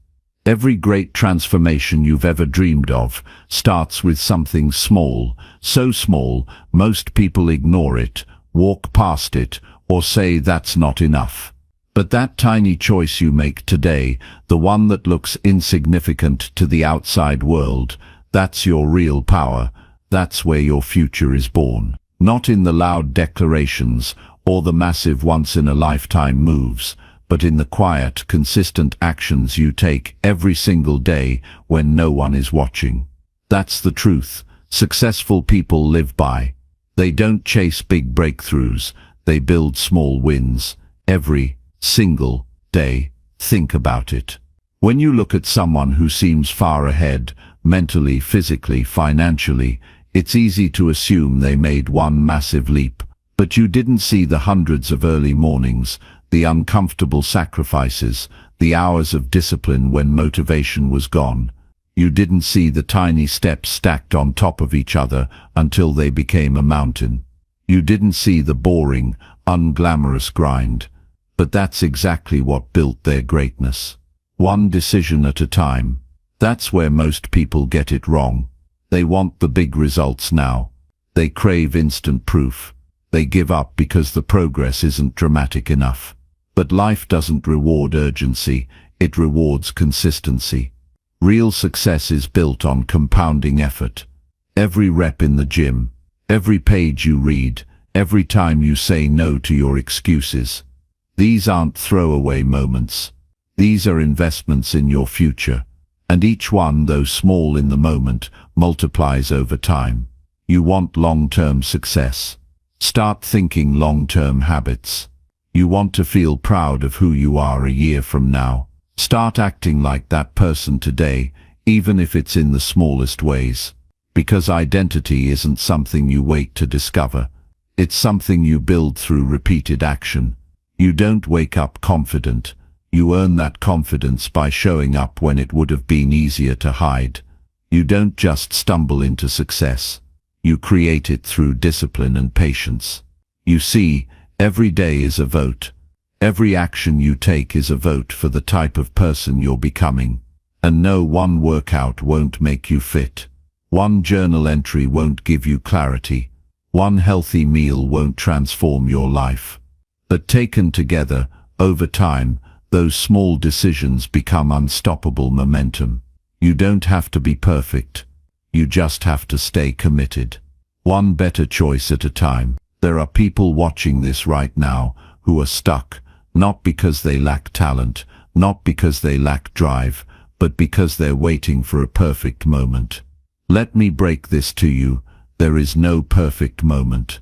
Every great transformation you've ever dreamed of starts with something small, so small most people ignore it, walk past it, or say that's not enough. But that tiny choice you make today, the one that looks insignificant to the outside world, that's your real power. That's where your future is born. Not in the loud declarations or the massive once-in-a-lifetime moves, but in the quiet, consistent actions you take every single day when no one is watching. That's the truth successful people live by. They don't chase big breakthroughs, they build small wins every single day. Think about it. When you look at someone who seems far ahead, mentally, physically, financially, it's easy to assume they made one massive leap. But you didn't see the hundreds of early mornings, the uncomfortable sacrifices, the hours of discipline when motivation was gone. You didn't see the tiny steps stacked on top of each other until they became a mountain. You didn't see the boring, unglamorous grind. But that's exactly what built their greatness. One decision at a time. That's where most people get it wrong. They want the big results now. They crave instant proof. They give up because the progress isn't dramatic enough. But life doesn't reward urgency, it rewards consistency. Real success is built on compounding effort. Every rep in the gym, every page you read, every time you say no to your excuses. These aren't throwaway moments. These are investments in your future. And each one, though small in the moment, multiplies over time. You want long-term success. Start thinking long-term habits. You want to feel proud of who you are a year from now. Start acting like that person today, even if it's in the smallest ways. Because identity isn't something you wait to discover. It's something you build through repeated action. You don't wake up confident. You earn that confidence by showing up when it would have been easier to hide. You don't just stumble into success. You create it through discipline and patience. You see, every day is a vote. Every action you take is a vote for the type of person you're becoming. And no one workout won't make you fit. One journal entry won't give you clarity. One healthy meal won't transform your life. But taken together, over time, those small decisions become unstoppable momentum. You don't have to be perfect. You just have to stay committed. One better choice at a time. There are people watching this right now who are stuck, not because they lack talent, not because they lack drive, but because they're waiting for a perfect moment. Let me break this to you. There is no perfect moment.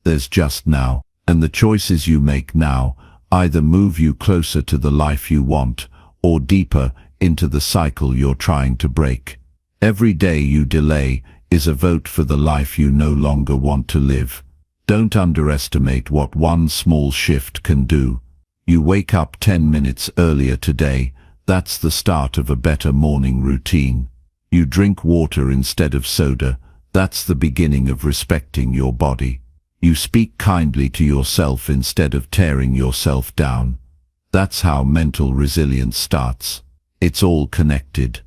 There's just now. And the choices you make now either move you closer to the life you want or deeper into the cycle you're trying to break. Every day you delay is a vote for the life you no longer want to live. Don't underestimate what one small shift can do. You wake up 10 minutes earlier today. That's the start of a better morning routine. You drink water instead of soda. That's the beginning of respecting your body. You speak kindly to yourself instead of tearing yourself down. That's how mental resilience starts. It's all connected.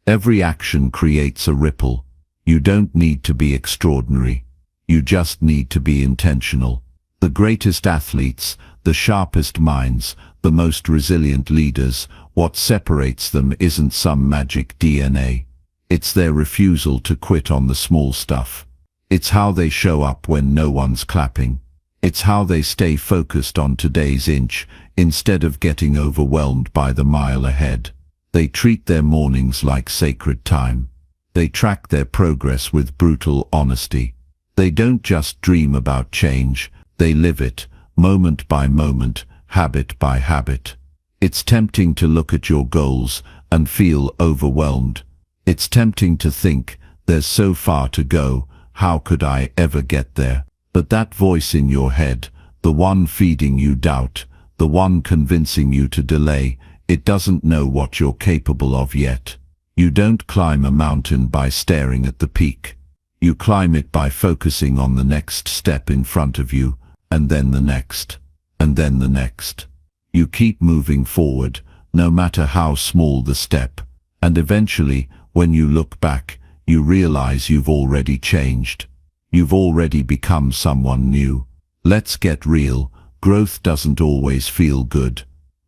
Every action creates a ripple. You don't need to be extraordinary. You just need to be intentional. The greatest athletes, the sharpest minds, the most resilient leaders, what separates them isn't some magic DNA. It's their refusal to quit on the small stuff. It's how they show up when no one's clapping. It's how they stay focused on today's inch instead of getting overwhelmed by the mile ahead. They treat their mornings like sacred time. They track their progress with brutal honesty. They don't just dream about change, they live it, moment by moment, habit by habit. It's tempting to look at your goals and feel overwhelmed. It's tempting to think, there's so far to go, how could I ever get there? But that voice in your head, the one feeding you doubt, the one convincing you to delay. It doesn't know what you're capable of yet. You don't climb a mountain by staring at the peak. You climb it by focusing on the next step in front of you, and then the next, and then the next. You keep moving forward, no matter how small the step, and eventually, when you look back, you realize you've already changed. You've already become someone new. Let's get real. Growth doesn't always feel good.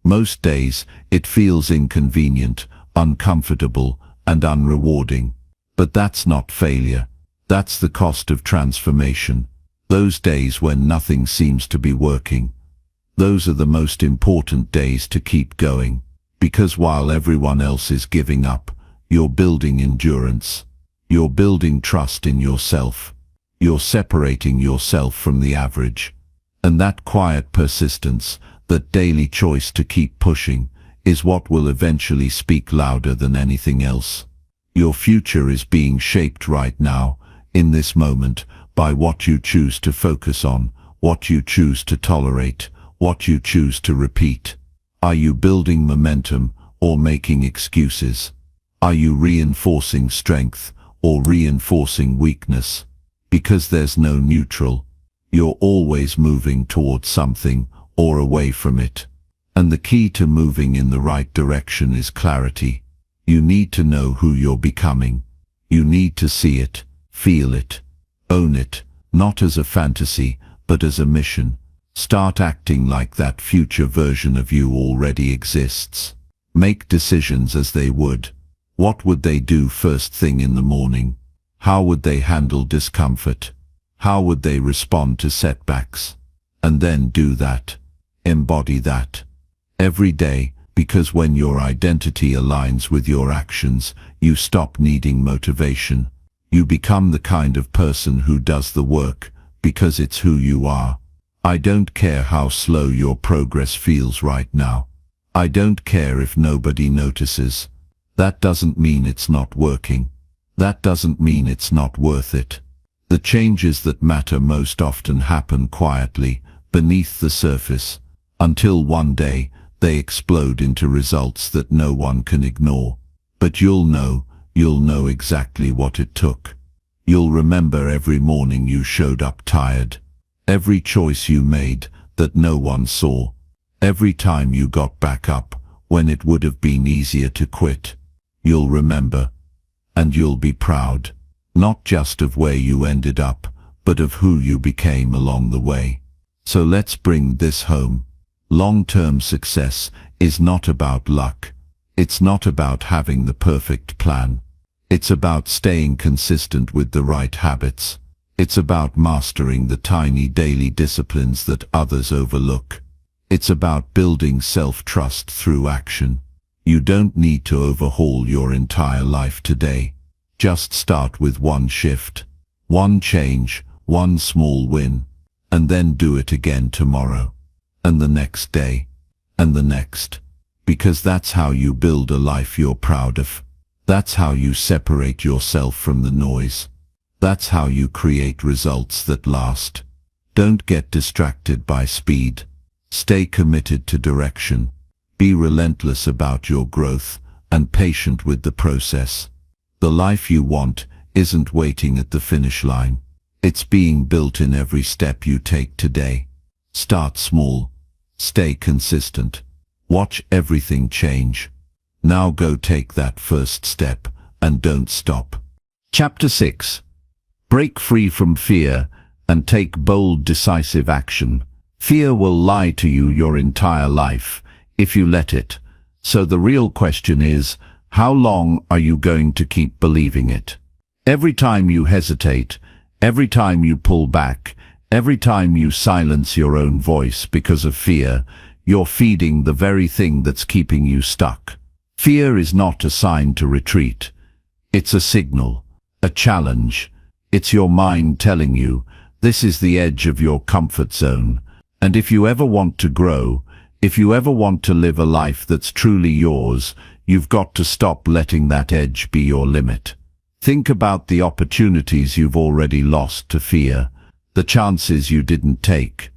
Most days, it feels inconvenient, uncomfortable, and unrewarding. But that's not failure. That's the cost of transformation. Those days when nothing seems to be working. Those are the most important days to keep going. Because while everyone else is giving up, you're building endurance. You're building trust in yourself. You're separating yourself from the average. And that quiet persistence, that daily choice to keep pushing, is what will eventually speak louder than anything else. Your future is being shaped right now, in this moment, by what you choose to focus on, what you choose to tolerate, what you choose to repeat. Are you building momentum or making excuses? Are you reinforcing strength or reinforcing weakness? Because there's no neutral. You're always moving towards something or away from it. And the key to moving in the right direction is clarity. You need to know who you're becoming. You need to see it, feel it, own it, not as a fantasy, but as a mission. Start acting like that future version of you already exists. Make decisions as they would. What would they do first thing in the morning? How would they handle discomfort? How would they respond to setbacks? And then do that. Embody that. Every day, because when your identity aligns with your actions, you stop needing motivation. You become the kind of person who does the work, because it's who you are. I don't care how slow your progress feels right now. I don't care if nobody notices. That doesn't mean it's not working. That doesn't mean it's not worth it. The changes that matter most often happen quietly, beneath the surface, until one day they explode into results that no one can ignore. But you'll know exactly what it took. You'll remember every morning you showed up tired, every choice you made that no one saw, every time you got back up when it would have been easier to quit. You'll remember, and you'll be proud, not just of where you ended up, but of who you became along the way. So let's bring this home. Long-term success is not about luck. It's not about having the perfect plan. It's about staying consistent with the right habits. It's about mastering the tiny daily disciplines that others overlook. It's about building self-trust through action. You don't need to overhaul your entire life today. Just start with one shift, one change, one small win, and then do it again tomorrow, and the next day, and the next. Because that's how you build a life you're proud of. That's how you separate yourself from the noise. That's how you create results that last. Don't get distracted by speed. Stay committed to direction. Be relentless about your growth and patient with the process. The life you want isn't waiting at the finish line. It's being built in every step you take today. Start small. Stay consistent. Watch everything change. Now go take that first step and don't stop. Chapter 6. Break free from fear and take bold, decisive action. Fear will lie to you your entire life if you let it. So the real question is, how long are you going to keep believing it? Every time you hesitate, every time you pull back, every time you silence your own voice because of fear, you're feeding the very thing that's keeping you stuck. Fear is not a sign to retreat. It's a signal, a challenge. It's your mind telling you, this is the edge of your comfort zone. And if you ever want to grow, if you ever want to live a life that's truly yours, you've got to stop letting that edge be your limit. Think about the opportunities you've already lost to fear, the chances you didn't take,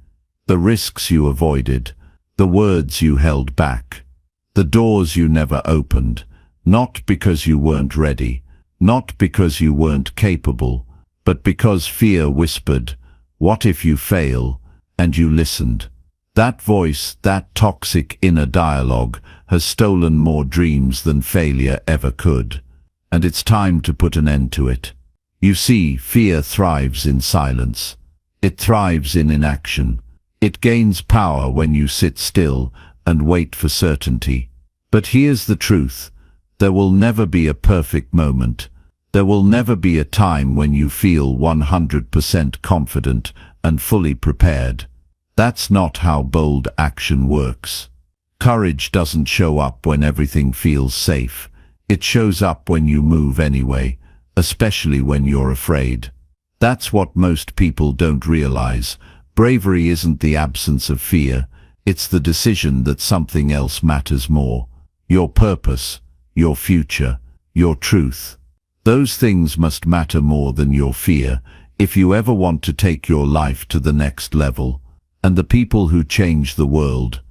the risks you avoided, the words you held back, the doors you never opened, not because you weren't ready, not because you weren't capable, but because fear whispered, "What if you fail?" and you listened. That voice, that toxic inner dialogue, has stolen more dreams than failure ever could. And it's time to put an end to it. You see, fear thrives in silence. It thrives in inaction. It gains power when you sit still and wait for certainty. But here's the truth. There will never be a perfect moment. There will never be a time when you feel 100% confident and fully prepared. That's not how bold action works. Courage doesn't show up when everything feels safe. It shows up when you move anyway, especially when you're afraid. That's what most people don't realize. Bravery isn't the absence of fear. It's the decision that something else matters more. Your purpose, your future, your truth. Those things must matter more than your fear if you ever want to take your life to the next level. And the people who change the world,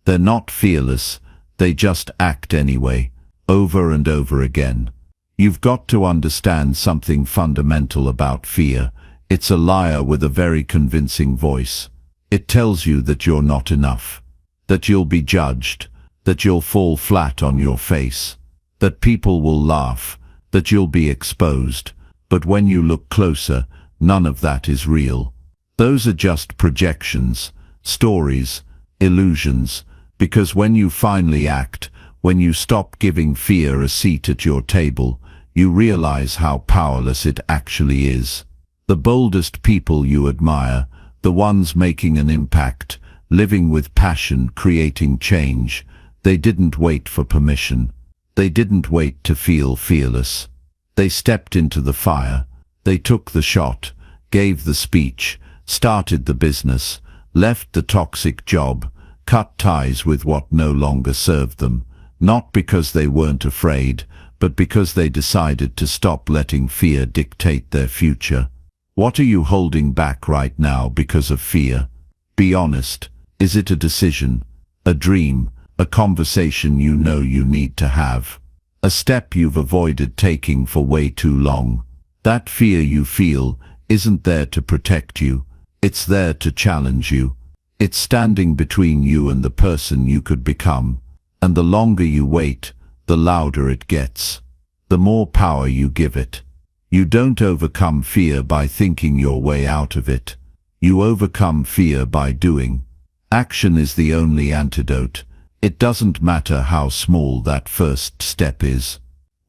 they're not fearless, they just act anyway, over and over again. You've got to understand something fundamental about fear. It's a liar with a very convincing voice. It tells you that you're not enough, that you'll be judged, that you'll fall flat on your face, that people will laugh, that you'll be exposed. But when you look closer, none of that is real. Those are just projections, stories, illusions, because when you finally act, when you stop giving fear a seat at your table, you realize how powerless it actually is. The boldest people you admire, the ones making an impact, living with passion, creating change, they didn't wait for permission. They didn't wait to feel fearless. They stepped into the fire. They took the shot, gave the speech, started the business, left the toxic job, cut ties with what no longer served them, not because they weren't afraid, but because they decided to stop letting fear dictate their future. What are you holding back right now because of fear? Be honest. Is it a decision, a dream, a conversation you know you need to have? A step you've avoided taking for way too long? That fear you feel isn't there to protect you. It's there to challenge you. It's standing between you and the person you could become. And the longer you wait, the louder it gets. The more power you give it. You don't overcome fear by thinking your way out of it. You overcome fear by doing. Action is the only antidote. It doesn't matter how small that first step is.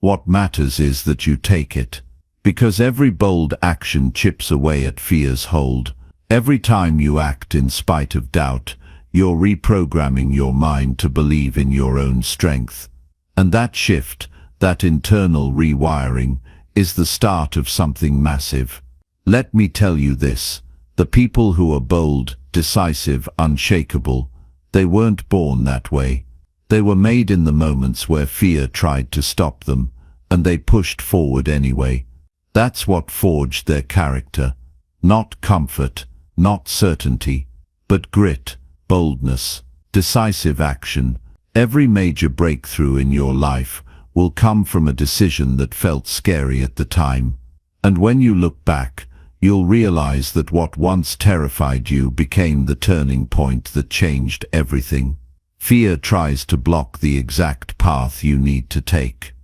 What matters is that you take it. Because every bold action chips away at fear's hold. Every time you act in spite of doubt, you're reprogramming your mind to believe in your own strength. And that shift, that internal rewiring, is the start of something massive. Let me tell you this, the people who are bold, decisive, unshakable, they weren't born that way. They were made in the moments where fear tried to stop them, and they pushed forward anyway. That's what forged their character. Not comfort, not certainty, but grit, boldness, decisive action. Every major breakthrough in your life will come from a decision that felt scary at the time. And when you look back, you'll realize that what once terrified you became the turning point that changed everything. Fear tries to block the exact path you need to take.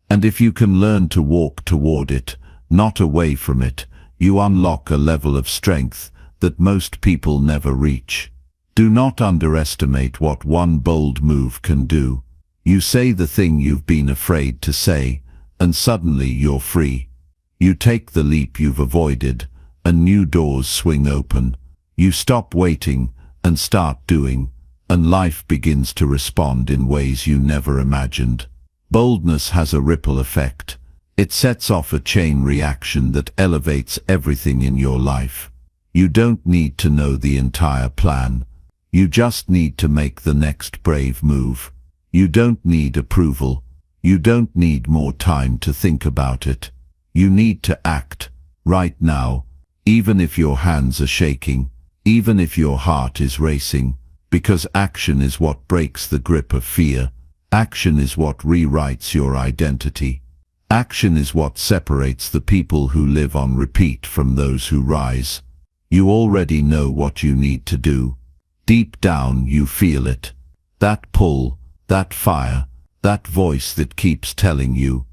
And if you can learn to walk toward it, not away from it, you unlock a level of strength that most people never reach. Do not underestimate what one bold move can do. You say the thing you've been afraid to say, and suddenly you're free. You take the leap you've avoided, and new doors swing open. You stop waiting and start doing, and life begins to respond in ways you never imagined. Boldness has a ripple effect. It sets off a chain reaction that elevates everything in your life. You don't need to know the entire plan. You just need to make the next brave move. You don't need approval. You don't need more time to think about it. You need to act, right now, even if your hands are shaking, even if your heart is racing. Because action is what breaks the grip of fear. Action is what rewrites your identity. Action is what separates the people who live on repeat from those who rise. You already know what you need to do. Deep down you feel it. That pull, that fire, that voice that keeps telling you,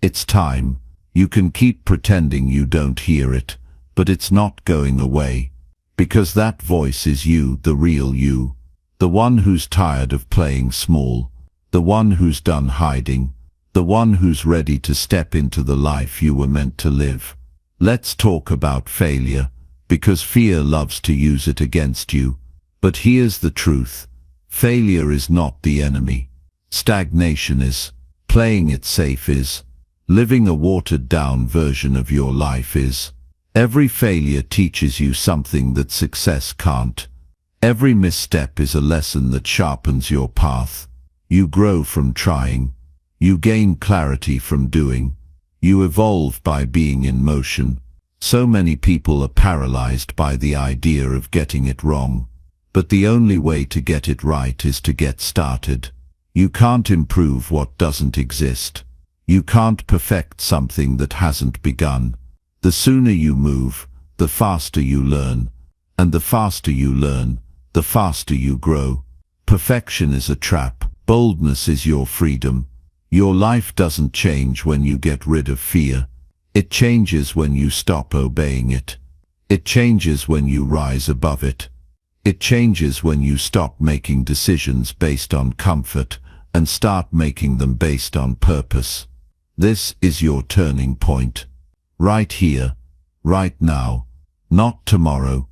it's time. You can keep pretending you don't hear it, but it's not going away. Because that voice is you, the real you. The one who's tired of playing small. The one who's done hiding. The one who's ready to step into the life you were meant to live. Let's talk about failure, because fear loves to use it against you. But here's the truth. Failure is not the enemy. Stagnation is. Playing it safe is. Living a watered-down version of your life is. Every failure teaches you something that success can't. Every misstep is a lesson that sharpens your path. You grow from trying. You gain clarity from doing. You evolve by being in motion. So many people are paralyzed by the idea of getting it wrong. But the only way to get it right is to get started. You can't improve what doesn't exist. You can't perfect something that hasn't begun. The sooner you move, the faster you learn. And the faster you learn, the faster you grow. Perfection is a trap. Boldness is your freedom. Your life doesn't change when you get rid of fear. It changes when you stop obeying it. It changes when you rise above it. It changes when you stop making decisions based on comfort and start making them based on purpose. This is your turning point. Right here, right now, not tomorrow,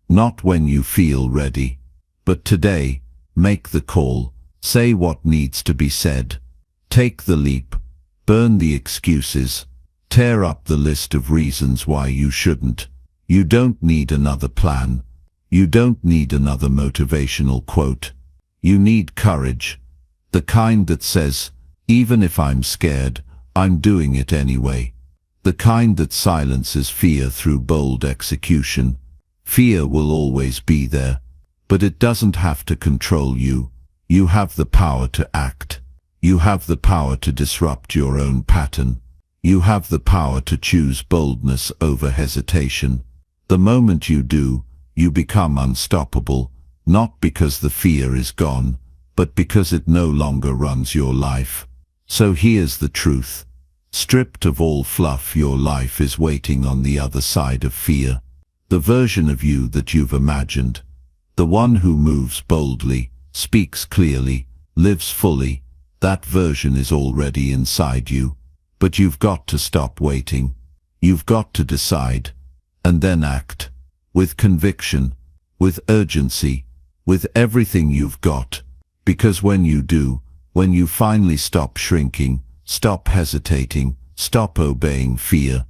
not when you feel ready, but today. Make the call, say what needs to be said. Take the leap, burn the excuses, tear up the list of reasons why you shouldn't. You don't need another plan. You don't need another motivational quote. You need courage, the kind that says, even if I'm scared, I'm doing it anyway. The kind that silences fear through bold execution. Fear will always be there, but it doesn't have to control you. You have the power to act. You have the power to disrupt your own pattern. You have the power to choose boldness over hesitation. The moment you do, you become unstoppable, not because the fear is gone, but because it no longer runs your life. So here's the truth. Stripped of all fluff, your life is waiting on the other side of fear. The version of you that you've imagined. The one who moves boldly, speaks clearly, lives fully. That version is already inside you. But you've got to stop waiting. You've got to decide. And then act. With conviction. With urgency. With everything you've got. Because when you do, when you finally stop shrinking, stop hesitating, stop obeying fear,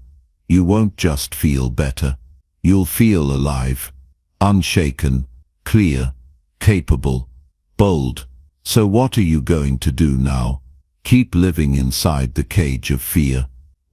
you won't just feel better. You'll feel alive, unshaken, clear, capable, bold. So what are you going to do now? Keep living inside the cage of fear,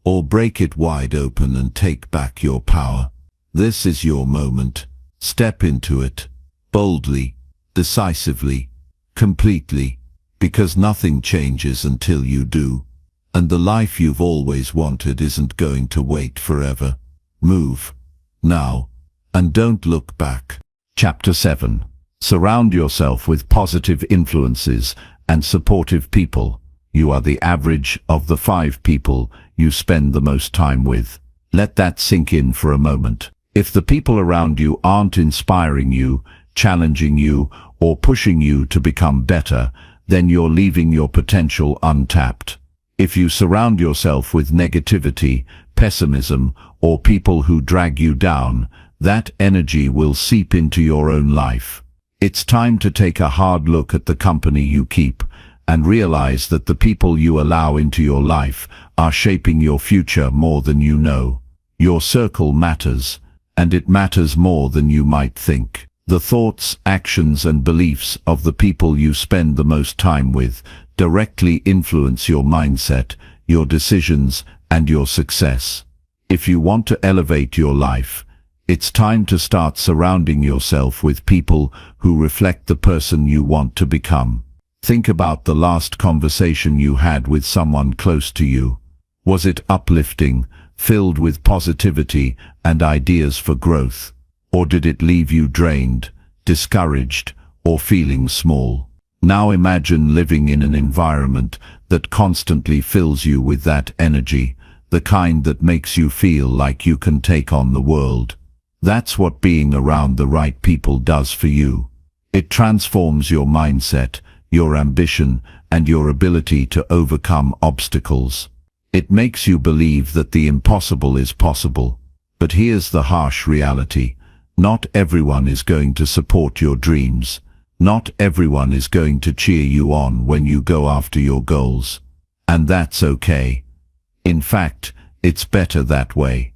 or break it wide open and take back your power? This is your moment. Step into it, boldly, decisively, completely, because nothing changes until you do. And the life you've always wanted isn't going to wait forever. Move, now, and don't look back. Chapter 7. Surround yourself with positive influences and supportive people. You are the average of the 5 people you spend the most time with. Let that sink in for a moment. If the people around you aren't inspiring you, challenging you, or pushing you to become better, then you're leaving your potential untapped. If you surround yourself with negativity, pessimism, or people who drag you down, that energy will seep into your own life. It's time to take a hard look at the company you keep and realize that the people you allow into your life are shaping your future more than you know. Your circle matters, and it matters more than you might think. The thoughts, actions, and beliefs of the people you spend the most time with directly influence your mindset, your decisions, and your success. If you want to elevate your life, It's time to start surrounding yourself with people who reflect the person you want to become. Think about the last conversation you had with someone close to you. Was it uplifting, filled with positivity and ideas for growth? Or did it leave you drained, discouraged, or feeling small? Now imagine living in an environment that constantly fills you with that energy, the kind that makes you feel like you can take on the world. That's what being around the right people does for you. It transforms your mindset, your ambition, and your ability to overcome obstacles. It makes you believe that the impossible is possible. But here's the harsh reality. Not everyone is going to support your dreams. Not everyone is going to cheer you on when you go after your goals. And that's okay. In fact, it's better that way.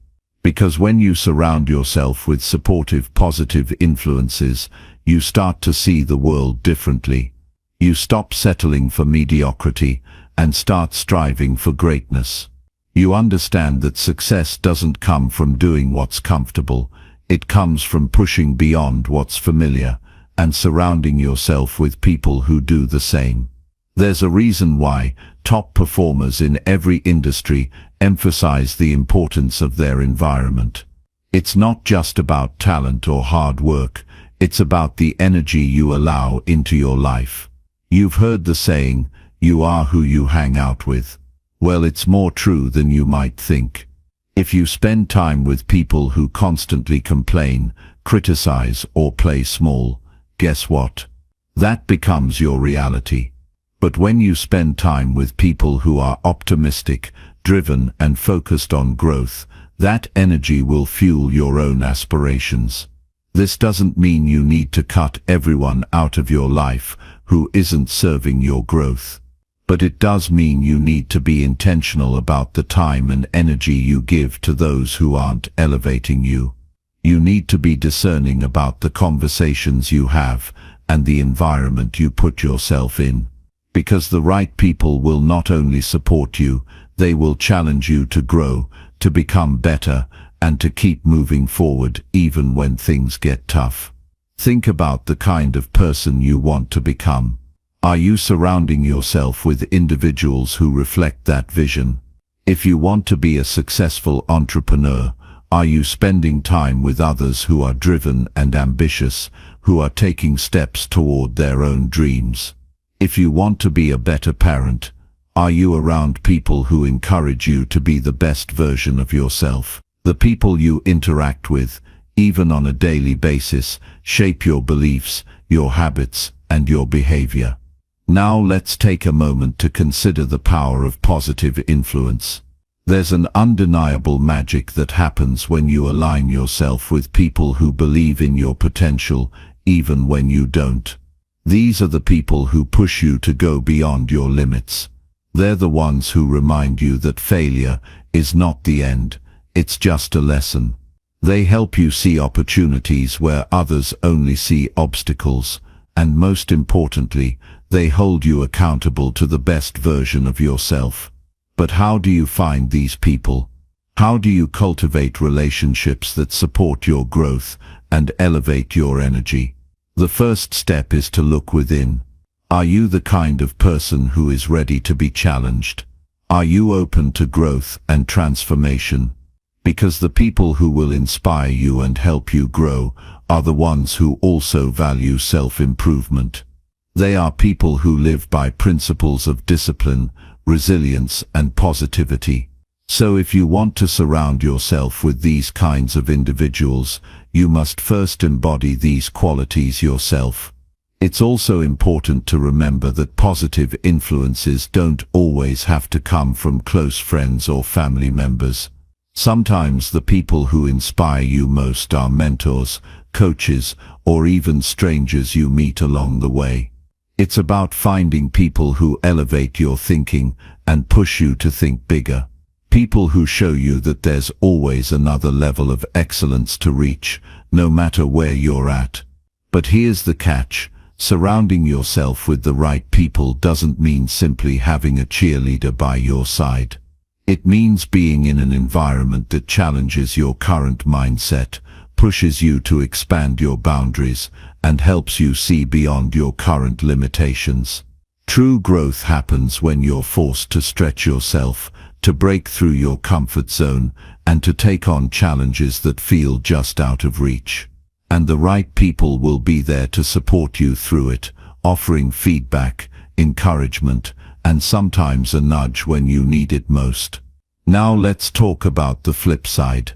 Because when you surround yourself with supportive, positive influences, you start to see the world differently. You stop settling for mediocrity and start striving for greatness. You understand that success doesn't come from doing what's comfortable. It comes from pushing beyond what's familiar and surrounding yourself with people who do the same. There's a reason why top performers in every industry emphasize the importance of their environment. It's not just about talent or hard work, it's about the energy you allow into your life. You've heard the saying, you are who you hang out with. Well, it's more true than you might think. If you spend time with people who constantly complain, criticize, or play small, guess what? That becomes your reality. But when you spend time with people who are optimistic, driven, and focused on growth, that energy will fuel your own aspirations. This doesn't mean you need to cut everyone out of your life who isn't serving your growth. But it does mean you need to be intentional about the time and energy you give to those who aren't elevating you. You need to be discerning about the conversations you have and the environment you put yourself in. Because the right people will not only support you, they will challenge you to grow, to become better, and to keep moving forward even when things get tough. Think about the kind of person you want to become. Are you surrounding yourself with individuals who reflect that vision? If you want to be a successful entrepreneur, are you spending time with others who are driven and ambitious, who are taking steps toward their own dreams? If you want to be a better parent, are you around people who encourage you to be the best version of yourself? The people you interact with, even on a daily basis, shape your beliefs, your habits, and your behavior. Now let's take a moment to consider the power of positive influence. There's an undeniable magic that happens when you align yourself with people who believe in your potential, even when you don't. These are the people who push you to go beyond your limits. They're the ones who remind you that failure is not the end, it's just a lesson. They help you see opportunities where others only see obstacles, and most importantly, they hold you accountable to the best version of yourself. But how do you find these people? How do you cultivate relationships that support your growth and elevate your energy? The first step is to look within. Are you the kind of person who is ready to be challenged? Are you open to growth and transformation? Because the people who will inspire you and help you grow are the ones who also value self-improvement. They are people who live by principles of discipline, resilience, and positivity. So if you want to surround yourself with these kinds of individuals, you must first embody these qualities yourself. It's also important to remember that positive influences don't always have to come from close friends or family members. Sometimes the people who inspire you most are mentors, coaches, or even strangers you meet along the way. It's about finding people who elevate your thinking and push you to think bigger. People who show you that there's always another level of excellence to reach, no matter where you're at. But here's the catch. Surrounding yourself with the right people doesn't mean simply having a cheerleader by your side. It means being in an environment that challenges your current mindset, pushes you to expand your boundaries, and helps you see beyond your current limitations. True growth happens when you're forced to stretch yourself, to break through your comfort zone, and to take on challenges that feel just out of reach. And the right people will be there to support you through it, offering feedback, encouragement, and sometimes a nudge when you need it most. Now let's talk about the flip side.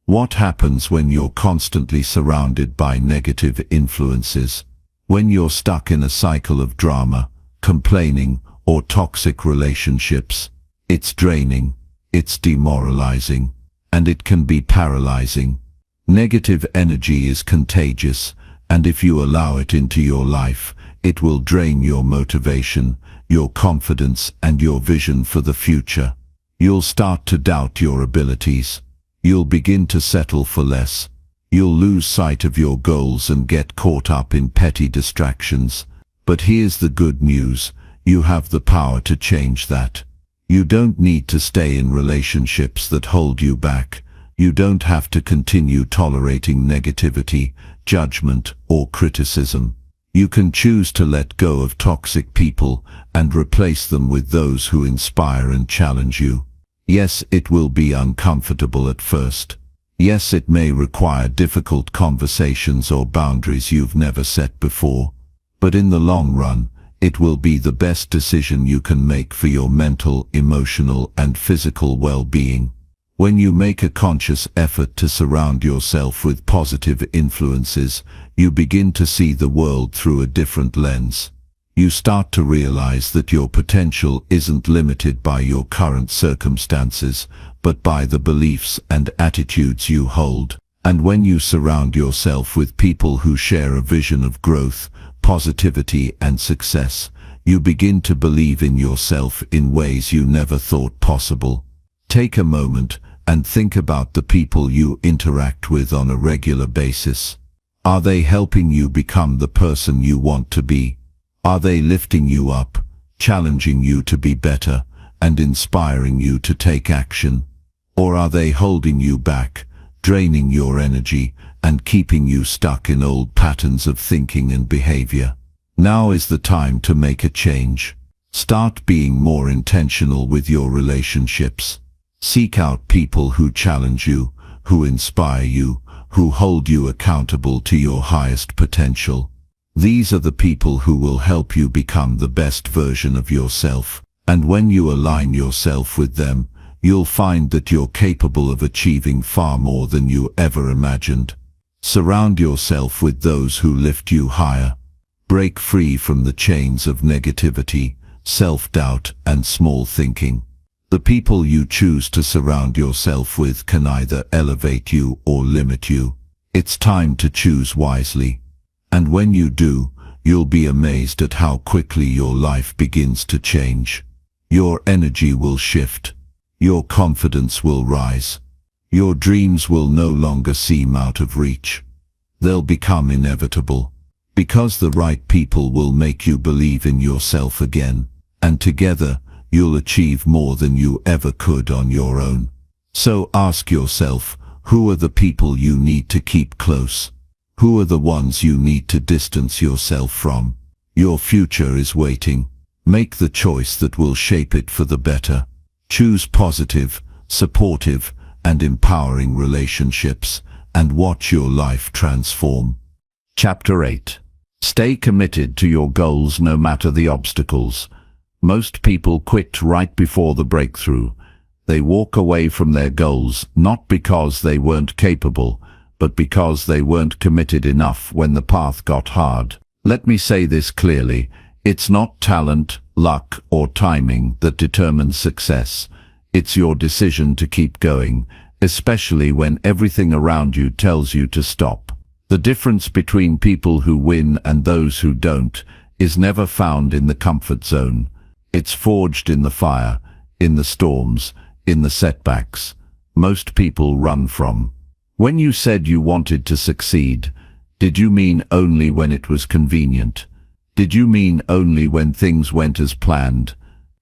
What happens when you're constantly surrounded by negative influences? When you're stuck in a cycle of drama, complaining, or toxic relationships? It's draining, it's demoralizing, and it can be paralyzing. Negative energy is contagious, and if you allow it into your life, it will drain your motivation, your confidence, and your vision for the future. You'll start to doubt your abilities. You'll begin to settle for less. You'll lose sight of your goals and get caught up in petty distractions. But here's the good news. You have the power to change that. You don't need to stay in relationships that hold you back. You don't have to continue tolerating negativity, judgment, or criticism. You can choose to let go of toxic people and replace them with those who inspire and challenge you. Yes, it will be uncomfortable at first. Yes, it may require difficult conversations or boundaries you've never set before. But in the long run, it will be the best decision you can make for your mental, emotional, and physical well-being. When you make a conscious effort to surround yourself with positive influences, you begin to see the world through a different lens. You start to realize that your potential isn't limited by your current circumstances, but by the beliefs and attitudes you hold. And when you surround yourself with people who share a vision of growth, positivity, and success, you begin to believe in yourself in ways you never thought possible. Take a moment and think about the people you interact with on a regular basis. Are they helping you become the person you want to be? Are they lifting you up, challenging you to be better, and inspiring you to take action? Or are they holding you back, draining your energy, and keeping you stuck in old patterns of thinking and behavior? Now is the time to make a change. Start being more intentional with your relationships. Seek out people who challenge you, who inspire you, who hold you accountable to your highest potential. These are the people who will help you become the best version of yourself, and when you align yourself with them, you'll find that you're capable of achieving far more than you ever imagined. Surround yourself with those who lift you higher. Break free from the chains of negativity, self-doubt, and small thinking. The people you choose to surround yourself with can either elevate you or limit you. It's time to choose wisely. And when you do, you'll be amazed at how quickly your life begins to change. Your energy will shift. Your confidence will rise. Your dreams will no longer seem out of reach. They'll become inevitable. Because the right people will make you believe in yourself again. And together, you'll achieve more than you ever could on your own. So ask yourself, who are the people you need to keep close? Who are the ones you need to distance yourself from? Your future is waiting. Make the choice that will shape it for the better. Choose positive, supportive, and empowering relationships, and watch your life transform. Chapter 8. Stay committed to your goals no matter the obstacles. Most people quit right before the breakthrough. They walk away from their goals not because they weren't capable, but because they weren't committed enough when the path got hard. Let me say this clearly. It's not talent, luck, or timing that determines success. It's your decision to keep going, especially when everything around you tells you to stop. The difference between people who win and those who don't is never found in the comfort zone. It's forged in the fire, in the storms, in the setbacks most people run from. When you said you wanted to succeed, did you mean only when it was convenient? Did you mean only when things went as planned?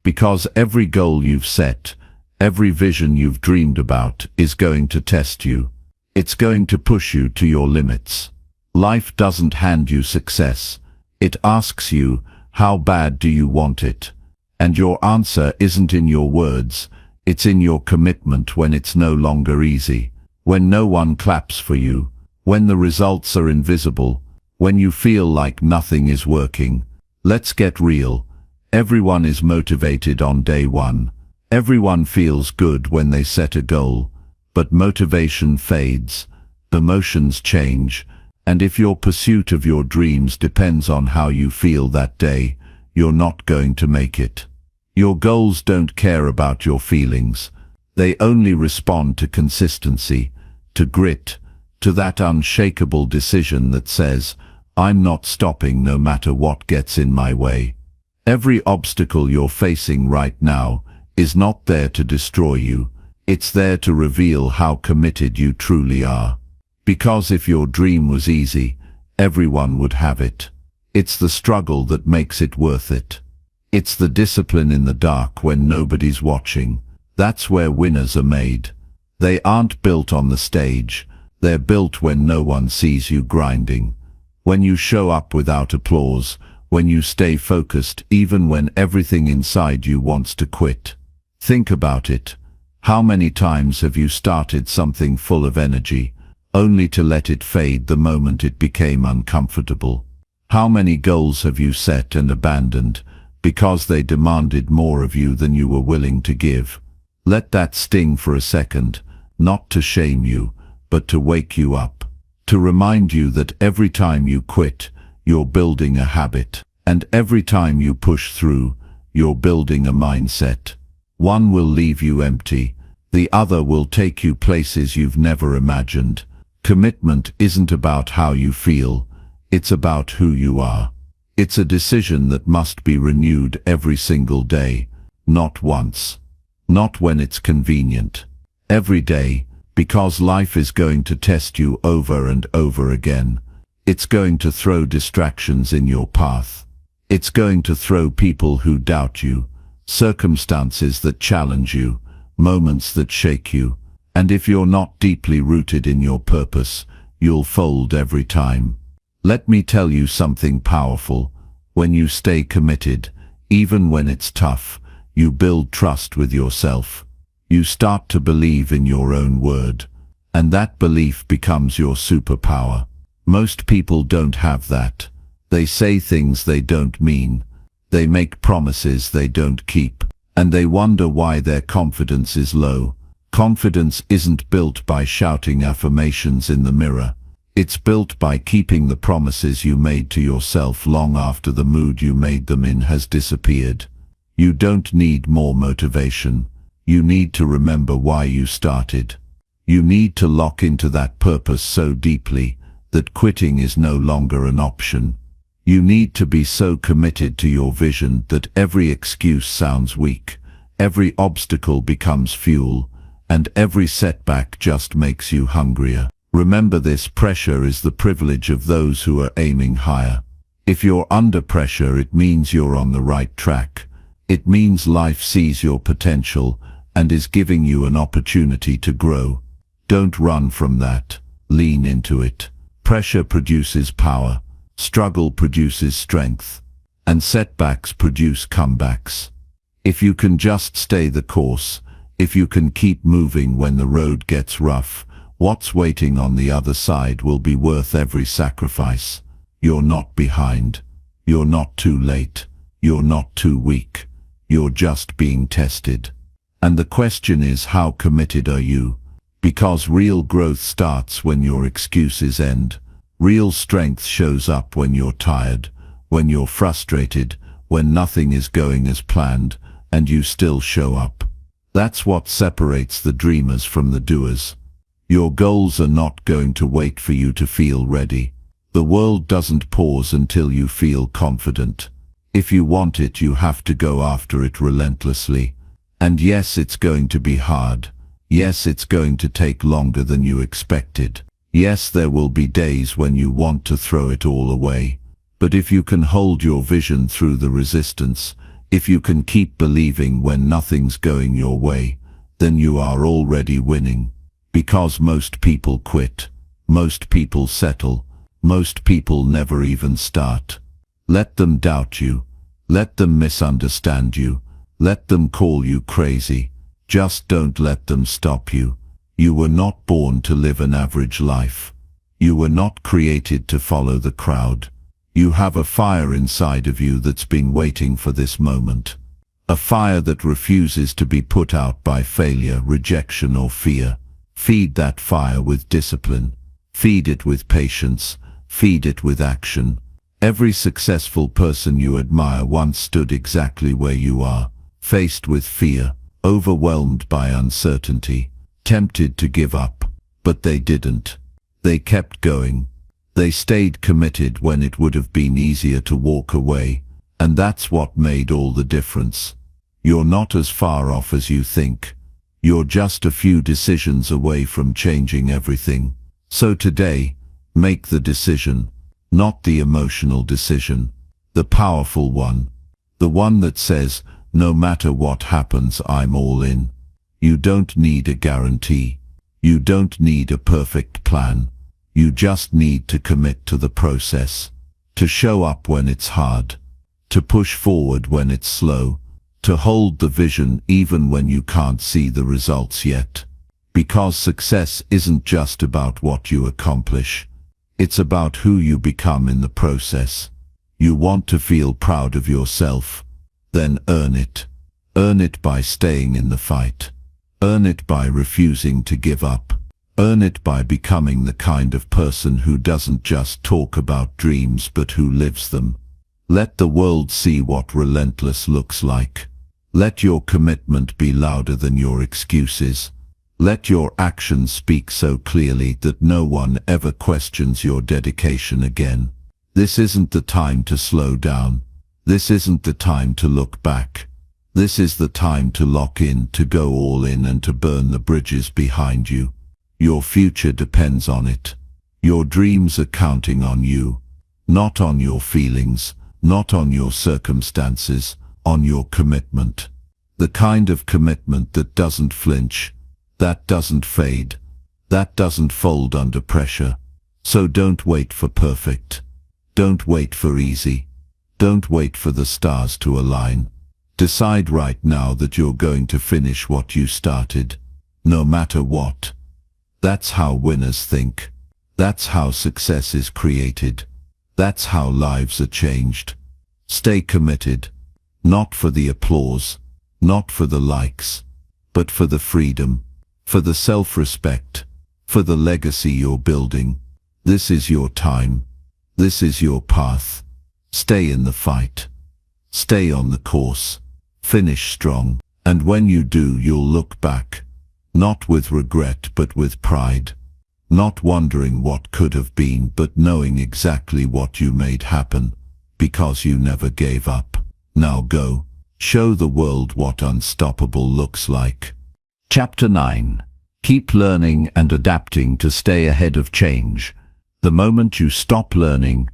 Because every goal you've set, every vision you've dreamed about is going to test you. It's going to push you to your limits. Life doesn't hand you success. It asks you, how bad do you want it? And your answer isn't in your words, it's in your commitment when it's no longer easy, when no one claps for you, when the results are invisible, when you feel like nothing is working. Let's get real. Everyone is motivated on day one. Everyone feels good when they set a goal. But motivation fades, emotions change, and if your pursuit of your dreams depends on how you feel that day, you're not going to make it. Your goals don't care about your feelings. They only respond to consistency, to grit, to that unshakable decision that says, I'm not stopping no matter what gets in my way. Every obstacle you're facing right now is not there to destroy you. It's there to reveal how committed you truly are. Because if your dream was easy, everyone would have it. It's the struggle that makes it worth it. It's the discipline in the dark when nobody's watching. That's where winners are made. They aren't built on the stage. They're built when no one sees you grinding. When you show up without applause, when you stay focused even when everything inside you wants to quit. Think about it. How many times have you started something full of energy, only to let it fade the moment it became uncomfortable? How many goals have you set and abandoned because they demanded more of you than you were willing to give? Let that sting for a second, not to shame you, but to wake you up, to remind you that every time you quit, you're building a habit, and every time you push through, you're building a mindset. One will leave you empty, the other will take you places you've never imagined. Commitment isn't about how you feel, it's about who you are. It's a decision that must be renewed every single day, not once. Not when it's convenient. Every day, because life is going to test you over and over again. It's going to throw distractions in your path. It's going to throw people who doubt you, circumstances that challenge you, moments that shake you, and if you're not deeply rooted in your purpose, you'll fold every time. Let me tell you something powerful. When you stay committed, even when it's tough, you build trust with yourself. You start to believe in your own word, and that belief becomes your superpower. Most people don't have that. They say things they don't mean. They make promises they don't keep, and they wonder why their confidence is low. Confidence isn't built by shouting affirmations in the mirror. It's built by keeping the promises you made to yourself long after the mood you made them in has disappeared. You don't need more motivation. You need to remember why you started. You need to lock into that purpose so deeply that quitting is no longer an option. You need to be so committed to your vision that every excuse sounds weak, every obstacle becomes fuel, and every setback just makes you hungrier. Remember, this pressure is the privilege of those who are aiming higher. If you're under pressure, it means you're on the right track. It means life sees your potential and is giving you an opportunity to grow. Don't run from that. Lean into it. Pressure produces power. Struggle produces strength, and setbacks produce comebacks. If you can just stay the course, if you can keep moving when the road gets rough, what's waiting on the other side will be worth every sacrifice. You're not behind. You're not too late. You're not too weak. You're just being tested. And the question is, how committed are you? Because real growth starts when your excuses end. Real strength shows up when you're tired, when you're frustrated, when nothing is going as planned, and you still show up. That's what separates the dreamers from the doers. Your goals are not going to wait for you to feel ready. The world doesn't pause until you feel confident. If you want it, you have to go after it relentlessly. And yes, it's going to be hard. Yes, it's going to take longer than you expected. Yes, there will be days when you want to throw it all away. But if you can hold your vision through the resistance, if you can keep believing when nothing's going your way, then you are already winning. Because most people quit. Most people settle. Most people never even start. Let them doubt you. Let them misunderstand you. Let them call you crazy. Just don't let them stop you. You were not born to live an average life. You were not created to follow the crowd. You have a fire inside of you that's been waiting for this moment. A fire that refuses to be put out by failure, rejection, or fear. Feed that fire with discipline. Feed it with patience. Feed it with action. Every successful person you admire once stood exactly where you are, faced with fear, overwhelmed by uncertainty, tempted to give up, but they didn't. They kept going. They stayed committed when it would have been easier to walk away, and that's what made all the difference. You're not as far off as you think. You're just a few decisions away from changing everything. So today, make the decision, not the emotional decision, the powerful one. The one that says, no matter what happens, I'm all in. You don't need a guarantee. You don't need a perfect plan. You just need to commit to the process, to show up when it's hard, to push forward when it's slow, to hold the vision even when you can't see the results yet. Because success isn't just about what you accomplish. It's about who you become in the process. You want to feel proud of yourself? Then earn it. Earn it by staying in the fight. Earn it by refusing to give up. Earn it by becoming the kind of person who doesn't just talk about dreams but who lives them. Let the world see what relentless looks like. Let your commitment be louder than your excuses. Let your actions speak so clearly that no one ever questions your dedication again. This isn't the time to slow down. This isn't the time to look back. This is the time to lock in, to go all in, and to burn the bridges behind you. Your future depends on it. Your dreams are counting on you. Not on your feelings, not on your circumstances, on your commitment. The kind of commitment that doesn't flinch, that doesn't fade, that doesn't fold under pressure. So don't wait for perfect. Don't wait for easy. Don't wait for the stars to align. Decide right now that you're going to finish what you started, no matter what. That's how winners think. That's how success is created. That's how lives are changed. Stay committed, not for the applause, not for the likes, but for the freedom, for the self-respect, for the legacy you're building. This is your time. This is your path. Stay in the fight. Stay on the course. Finish strong. And when you do, you'll look back, not with regret but with pride. Not wondering what could have been, but knowing exactly what you made happen, because you never gave up. Now go. Show the world what unstoppable looks like. Chapter 9. Keep learning and adapting to stay ahead of change. The moment you stop learning,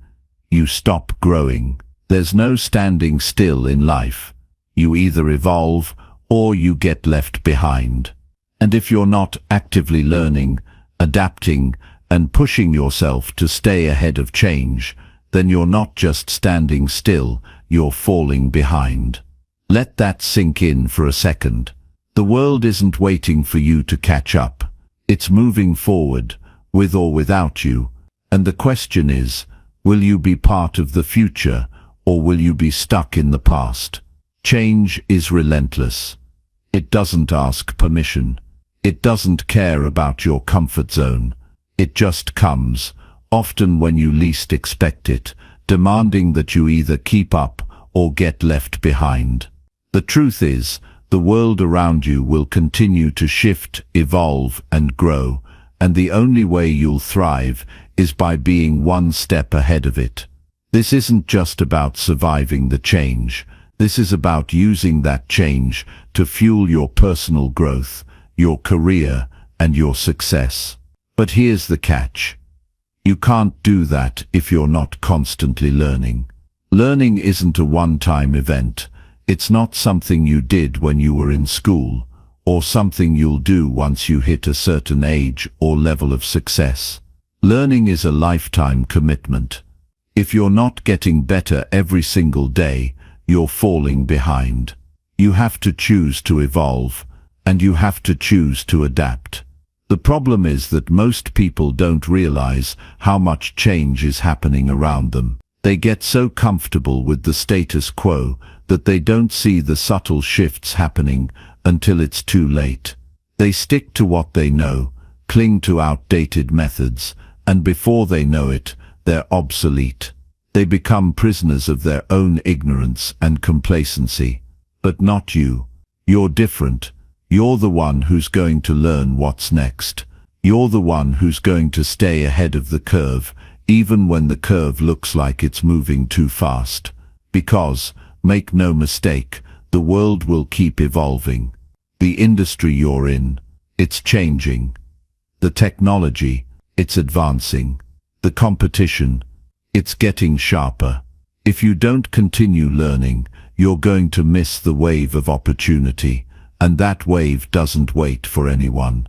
you stop growing. There's no standing still in life. You either evolve or you get left behind. And if you're not actively learning, adapting, and pushing yourself to stay ahead of change, then you're not just standing still, you're falling behind. Let that sink in for a second. The world isn't waiting for you to catch up. It's moving forward, with or without you. And the question is, will you be part of the future, or will you be stuck in the past? Change is relentless. It doesn't ask permission. It doesn't care about your comfort zone. It just comes, often when you least expect it, demanding that you either keep up or get left behind. The truth is, the world around you will continue to shift, evolve, and grow, and the only way you'll thrive is by being one step ahead of it. This isn't just about surviving the change. This is about using that change to fuel your personal growth, your career, and your success. But here's the catch. You can't do that if you're not constantly learning. Learning isn't a one-time event. It's not something you did when you were in school, or something you'll do once you hit a certain age or level of success. Learning is a lifetime commitment. If you're not getting better every single day, you're falling behind. You have to choose to evolve, and you have to choose to adapt. The problem is that most people don't realize how much change is happening around them. They get so comfortable with the status quo that they don't see the subtle shifts happening until it's too late. They stick to what they know, cling to outdated methods, and before they know it, they're obsolete. They become prisoners of their own ignorance and complacency. But not you. You're different. You're the one who's going to learn what's next. You're the one who's going to stay ahead of the curve, even when the curve looks like it's moving too fast. Because, make no mistake, the world will keep evolving. The industry you're in, it's changing. The technology, it's advancing. The competition, it's getting sharper. If you don't continue learning, you're going to miss the wave of opportunity, and that wave doesn't wait for anyone.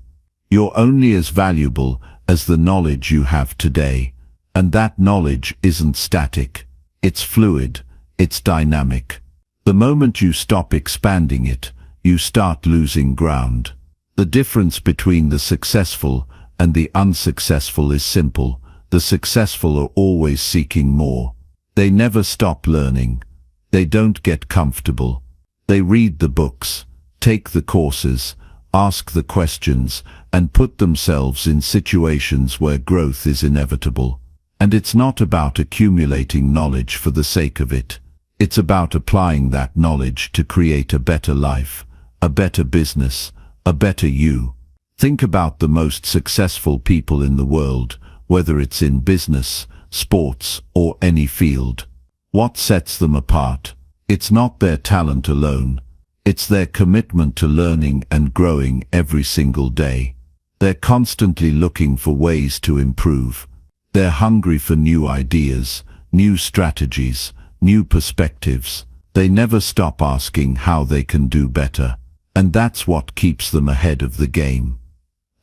You're only as valuable as the knowledge you have today, and that knowledge isn't static. It's fluid, it's dynamic. The moment you stop expanding it, you start losing ground. The difference between the successful and the unsuccessful is simple. The successful are always seeking more. They never stop learning. They don't get comfortable. They read the books, take the courses, ask the questions, and put themselves in situations where growth is inevitable. And it's not about accumulating knowledge for the sake of it. It's about applying that knowledge to create a better life, a better business, a better you. Think about the most successful people in the world, whether it's in business, sports, or any field. What sets them apart? It's not their talent alone. It's their commitment to learning and growing every single day. They're constantly looking for ways to improve. They're hungry for new ideas, new strategies, new perspectives. They never stop asking how they can do better. And that's what keeps them ahead of the game.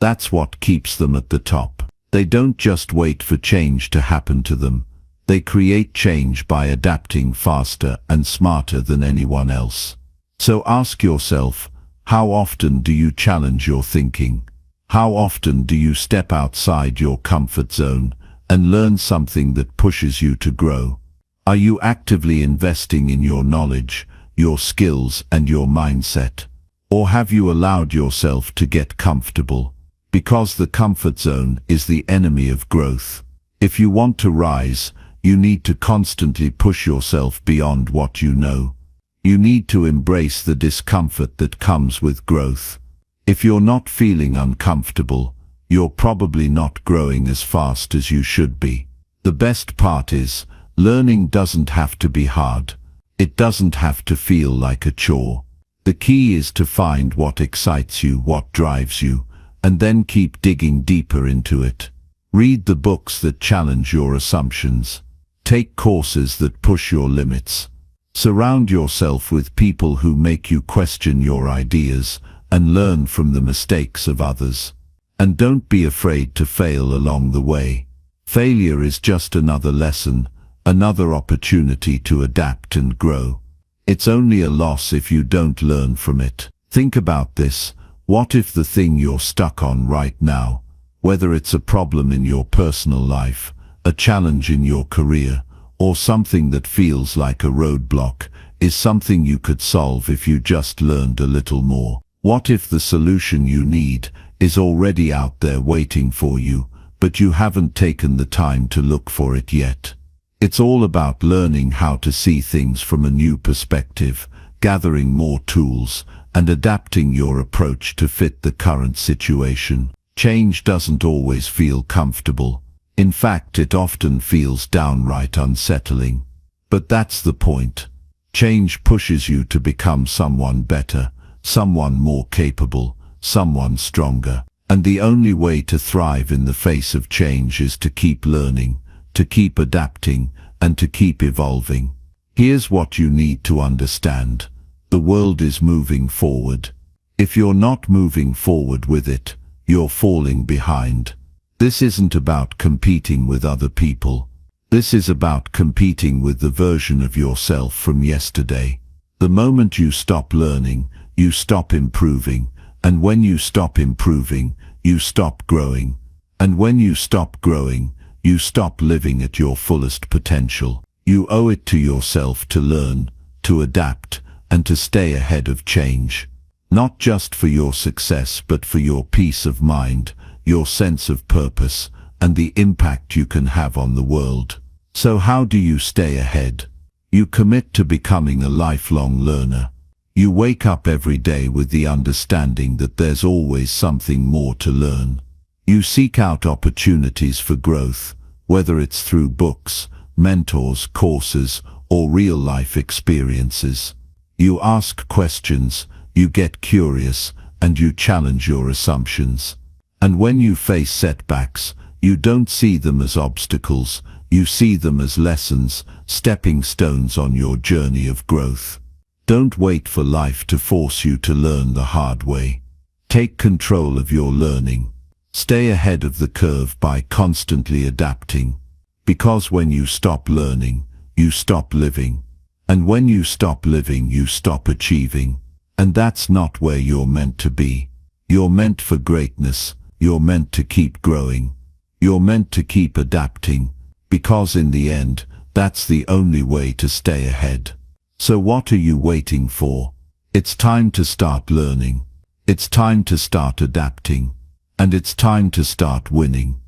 That's what keeps them at the top. They don't just wait for change to happen to them. They create change by adapting faster and smarter than anyone else. So ask yourself, how often do you challenge your thinking? How often do you step outside your comfort zone and learn something that pushes you to grow? Are you actively investing in your knowledge, your skills, and your mindset? Or have you allowed yourself to get comfortable? Because the comfort zone is the enemy of growth. If you want to rise, you need to constantly push yourself beyond what you know. You need to embrace the discomfort that comes with growth. If you're not feeling uncomfortable, you're probably not growing as fast as you should be. The best part is, learning doesn't have to be hard. It doesn't have to feel like a chore. The key is to find what excites you, what drives you, and then keep digging deeper into it. Read the books that challenge your assumptions. Take courses that push your limits. Surround yourself with people who make you question your ideas and learn from the mistakes of others. And don't be afraid to fail along the way. Failure is just another lesson, another opportunity to adapt and grow. It's only a loss if you don't learn from it. Think about this. What if the thing you're stuck on right now, whether it's a problem in your personal life, a challenge in your career, or something that feels like a roadblock, is something you could solve if you just learned a little more? What if the solution you need is already out there waiting for you, but you haven't taken the time to look for it yet? It's all about learning how to see things from a new perspective, gathering more tools, and adapting your approach to fit the current situation. Change doesn't always feel comfortable. In fact, it often feels downright unsettling. But that's the point. Change pushes you to become someone better, someone more capable, someone stronger. And the only way to thrive in the face of change is to keep learning, to keep adapting, and to keep evolving. Here's what you need to understand. The world is moving forward. If you're not moving forward with it, you're falling behind. This isn't about competing with other people. This is about competing with the version of yourself from yesterday. The moment you stop learning, you stop improving, and when you stop improving, you stop growing. And when you stop growing, you stop living at your fullest potential. You owe it to yourself to learn, to adapt, and to stay ahead of change. Not just for your success, but for your peace of mind, your sense of purpose, and the impact you can have on the world. So how do you stay ahead? You commit to becoming a lifelong learner. You wake up every day with the understanding that there's always something more to learn. You seek out opportunities for growth, whether it's through books, mentors, courses, or real-life experiences. You ask questions, you get curious, and you challenge your assumptions. And when you face setbacks, you don't see them as obstacles, you see them as lessons, stepping stones on your journey of growth. Don't wait for life to force you to learn the hard way. Take control of your learning. Stay ahead of the curve by constantly adapting. Because when you stop learning, you stop living. And when you stop living, you stop achieving. And that's not where you're meant to be. You're meant for greatness. You're meant to keep growing. You're meant to keep adapting. Because in the end, that's the only way to stay ahead. So what are you waiting for? It's time to start learning. It's time to start adapting. And it's time to start winning.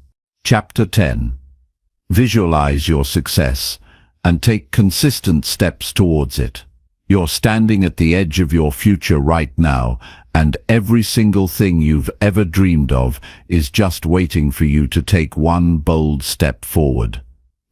Chapter 10. Visualize your success and take consistent steps towards it. You're standing at the edge of your future right now, and every single thing you've ever dreamed of is just waiting for you to take one bold step forward.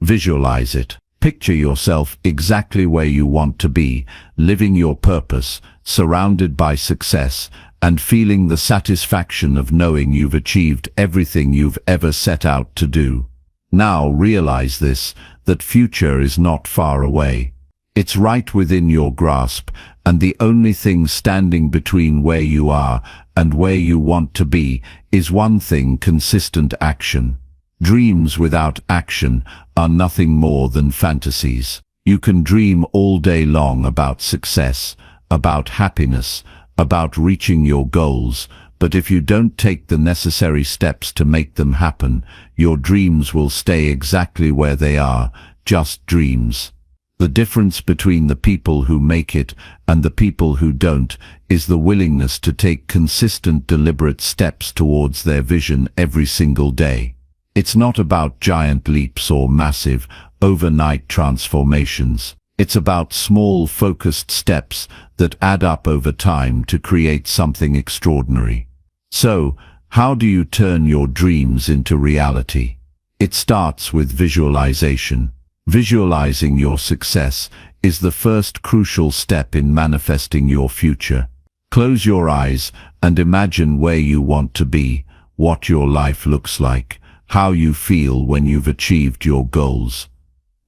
Visualize it. Picture yourself exactly where you want to be, living your purpose, surrounded by success, and feeling the satisfaction of knowing you've achieved everything you've ever set out to do. Now realize this, that future is not far away. It's right within your grasp, and the only thing standing between where you are and where you want to be is one thing: consistent action. Dreams without action are nothing more than fantasies. You can dream all day long about success, about happiness, about reaching your goals, but if you don't take the necessary steps to make them happen, your dreams will stay exactly where they are, just dreams. The difference between the people who make it and the people who don't is the willingness to take consistent, deliberate steps towards their vision every single day. It's not about giant leaps or massive, overnight transformations. It's about small, focused steps that add up over time to create something extraordinary. So, how do you turn your dreams into reality? It starts with visualization. Visualizing your success is the first crucial step in manifesting your future. Close your eyes and imagine where you want to be, what your life looks like, how you feel when you've achieved your goals,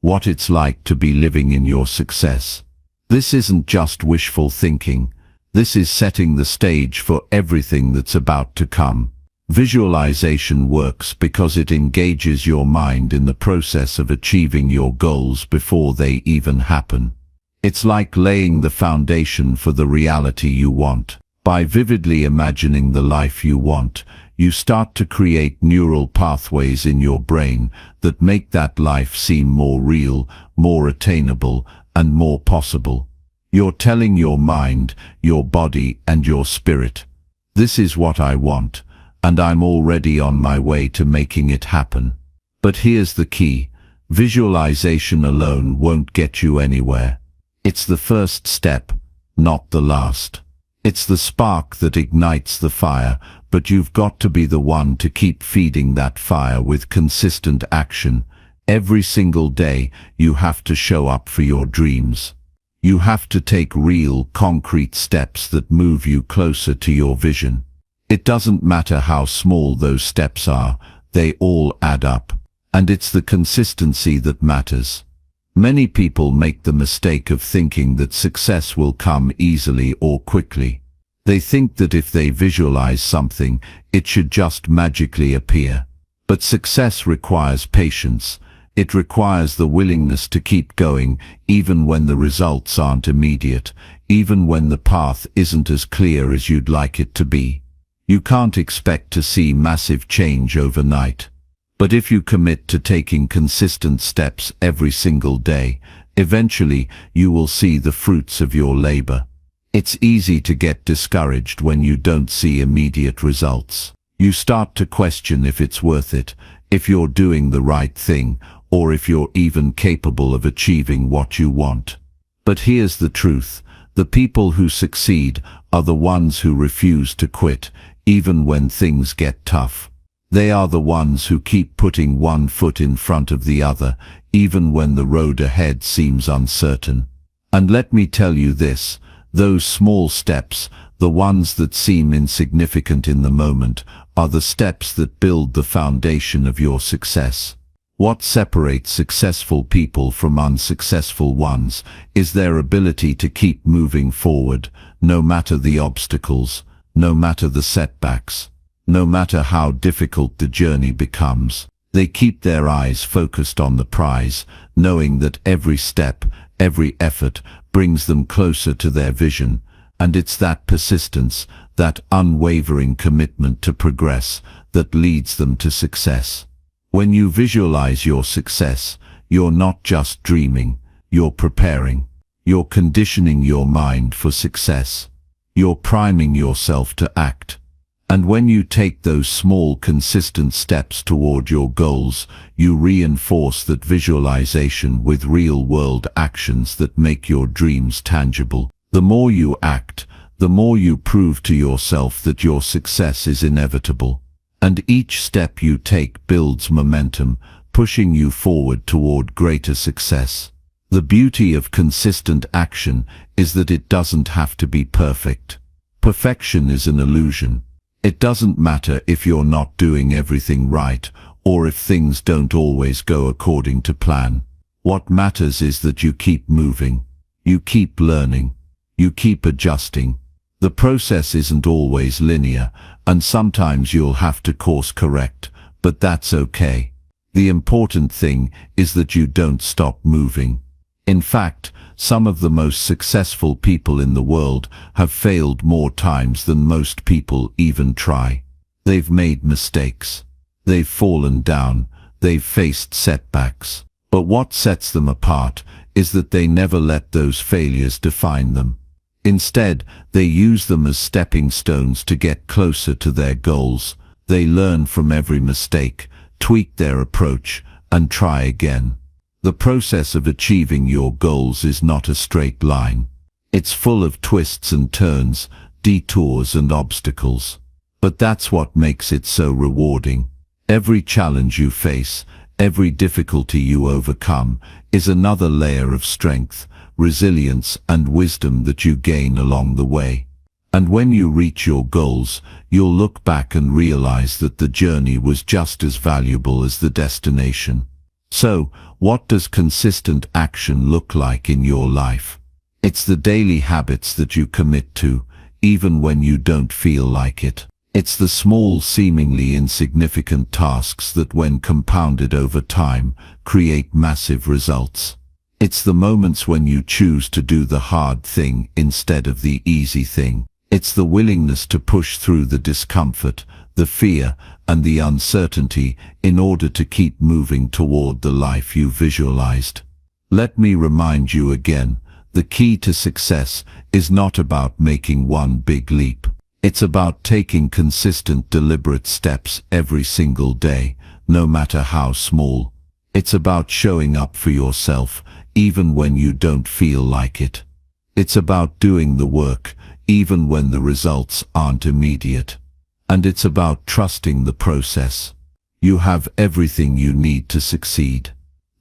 what it's like to be living in your success. This isn't just wishful thinking. This is setting the stage for everything that's about to come. Visualization works because it engages your mind in the process of achieving your goals before they even happen. It's like laying the foundation for the reality you want. By vividly imagining the life you want, you start to create neural pathways in your brain that make that life seem more real, more attainable, and more possible. You're telling your mind, your body, and your spirit, "This is what I want, and I'm already on my way to making it happen." But here's the key: visualization alone won't get you anywhere. It's the first step, not the last. It's the spark that ignites the fire, but you've got to be the one to keep feeding that fire with consistent action. Every single day, you have to show up for your dreams. You have to take real, concrete steps that move you closer to your vision. It doesn't matter how small those steps are, they all add up. And it's the consistency that matters. Many people make the mistake of thinking that success will come easily or quickly. They think that if they visualize something, it should just magically appear. But success requires patience. It requires the willingness to keep going, even when the results aren't immediate, even when the path isn't as clear as you'd like it to be. You can't expect to see massive change overnight. But if you commit to taking consistent steps every single day, eventually you will see the fruits of your labor. It's easy to get discouraged when you don't see immediate results. You start to question if it's worth it, if you're doing the right thing, or if you're even capable of achieving what you want. But here's the truth. The people who succeed are the ones who refuse to quit, even when things get tough. They are the ones who keep putting one foot in front of the other, even when the road ahead seems uncertain. And let me tell you this, those small steps, the ones that seem insignificant in the moment, are the steps that build the foundation of your success. What separates successful people from unsuccessful ones is their ability to keep moving forward, no matter the obstacles, no matter the setbacks, no matter how difficult the journey becomes. They keep their eyes focused on the prize, knowing that every step, every effort brings them closer to their vision, and it's that persistence, that unwavering commitment to progress, that leads them to success. When you visualize your success, you're not just dreaming, you're preparing. You're conditioning your mind for success. You're priming yourself to act. And when you take those small, consistent steps toward your goals, you reinforce that visualization with real-world actions that make your dreams tangible. The more you act, the more you prove to yourself that your success is inevitable. And each step you take builds momentum, pushing you forward toward greater success. The beauty of consistent action is that it doesn't have to be perfect. Perfection is an illusion. It doesn't matter if you're not doing everything right, or if things don't always go according to plan. What matters is that you keep moving, you keep learning, you keep adjusting. The process isn't always linear, and sometimes you'll have to course correct, but that's okay. The important thing is that you don't stop moving. In fact, some of the most successful people in the world have failed more times than most people even try. They've made mistakes. They've fallen down. They've faced setbacks. But what sets them apart is that they never let those failures define them. Instead, they use them as stepping stones to get closer to their goals. They learn from every mistake, tweak their approach, and try again. The process of achieving your goals is not a straight line. It's full of twists and turns, detours and obstacles. But that's what makes it so rewarding. Every challenge you face, every difficulty you overcome, is another layer of strength, resilience and wisdom that you gain along the way. And when you reach your goals, you'll look back and realize that the journey was just as valuable as the destination. So, what does consistent action look like in your life? It's the daily habits that you commit to, even when you don't feel like it. It's the small, seemingly insignificant tasks that, when compounded over time, create massive results. It's the moments when you choose to do the hard thing instead of the easy thing. It's the willingness to push through the discomfort, the fear, and the uncertainty in order to keep moving toward the life you visualized. Let me remind you again, the key to success is not about making one big leap. It's about taking consistent, deliberate steps every single day, no matter how small. It's about showing up for yourself, even when you don't feel like it. It's about doing the work, even when the results aren't immediate. And it's about trusting the process. You have everything you need to succeed.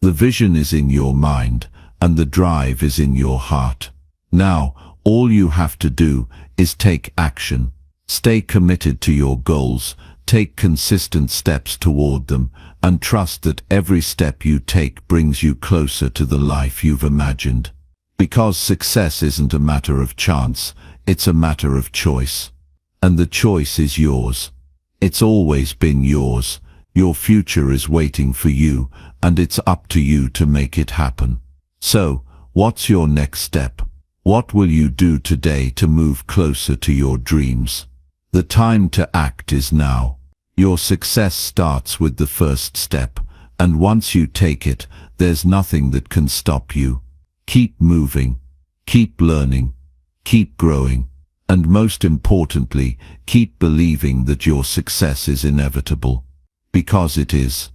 The vision is in your mind, and the drive is in your heart. Now, all you have to do is take action. Stay committed to your goals, take consistent steps toward them, and trust that every step you take brings you closer to the life you've imagined. Because success isn't a matter of chance, it's a matter of choice. And the choice is yours. It's always been yours. Your future is waiting for you, and it's up to you to make it happen. So, what's your next step? What will you do today to move closer to your dreams? The time to act is now. Your success starts with the first step, and once you take it, there's nothing that can stop you. Keep moving, keep learning, keep growing, and most importantly, keep believing that your success is inevitable. Because it is.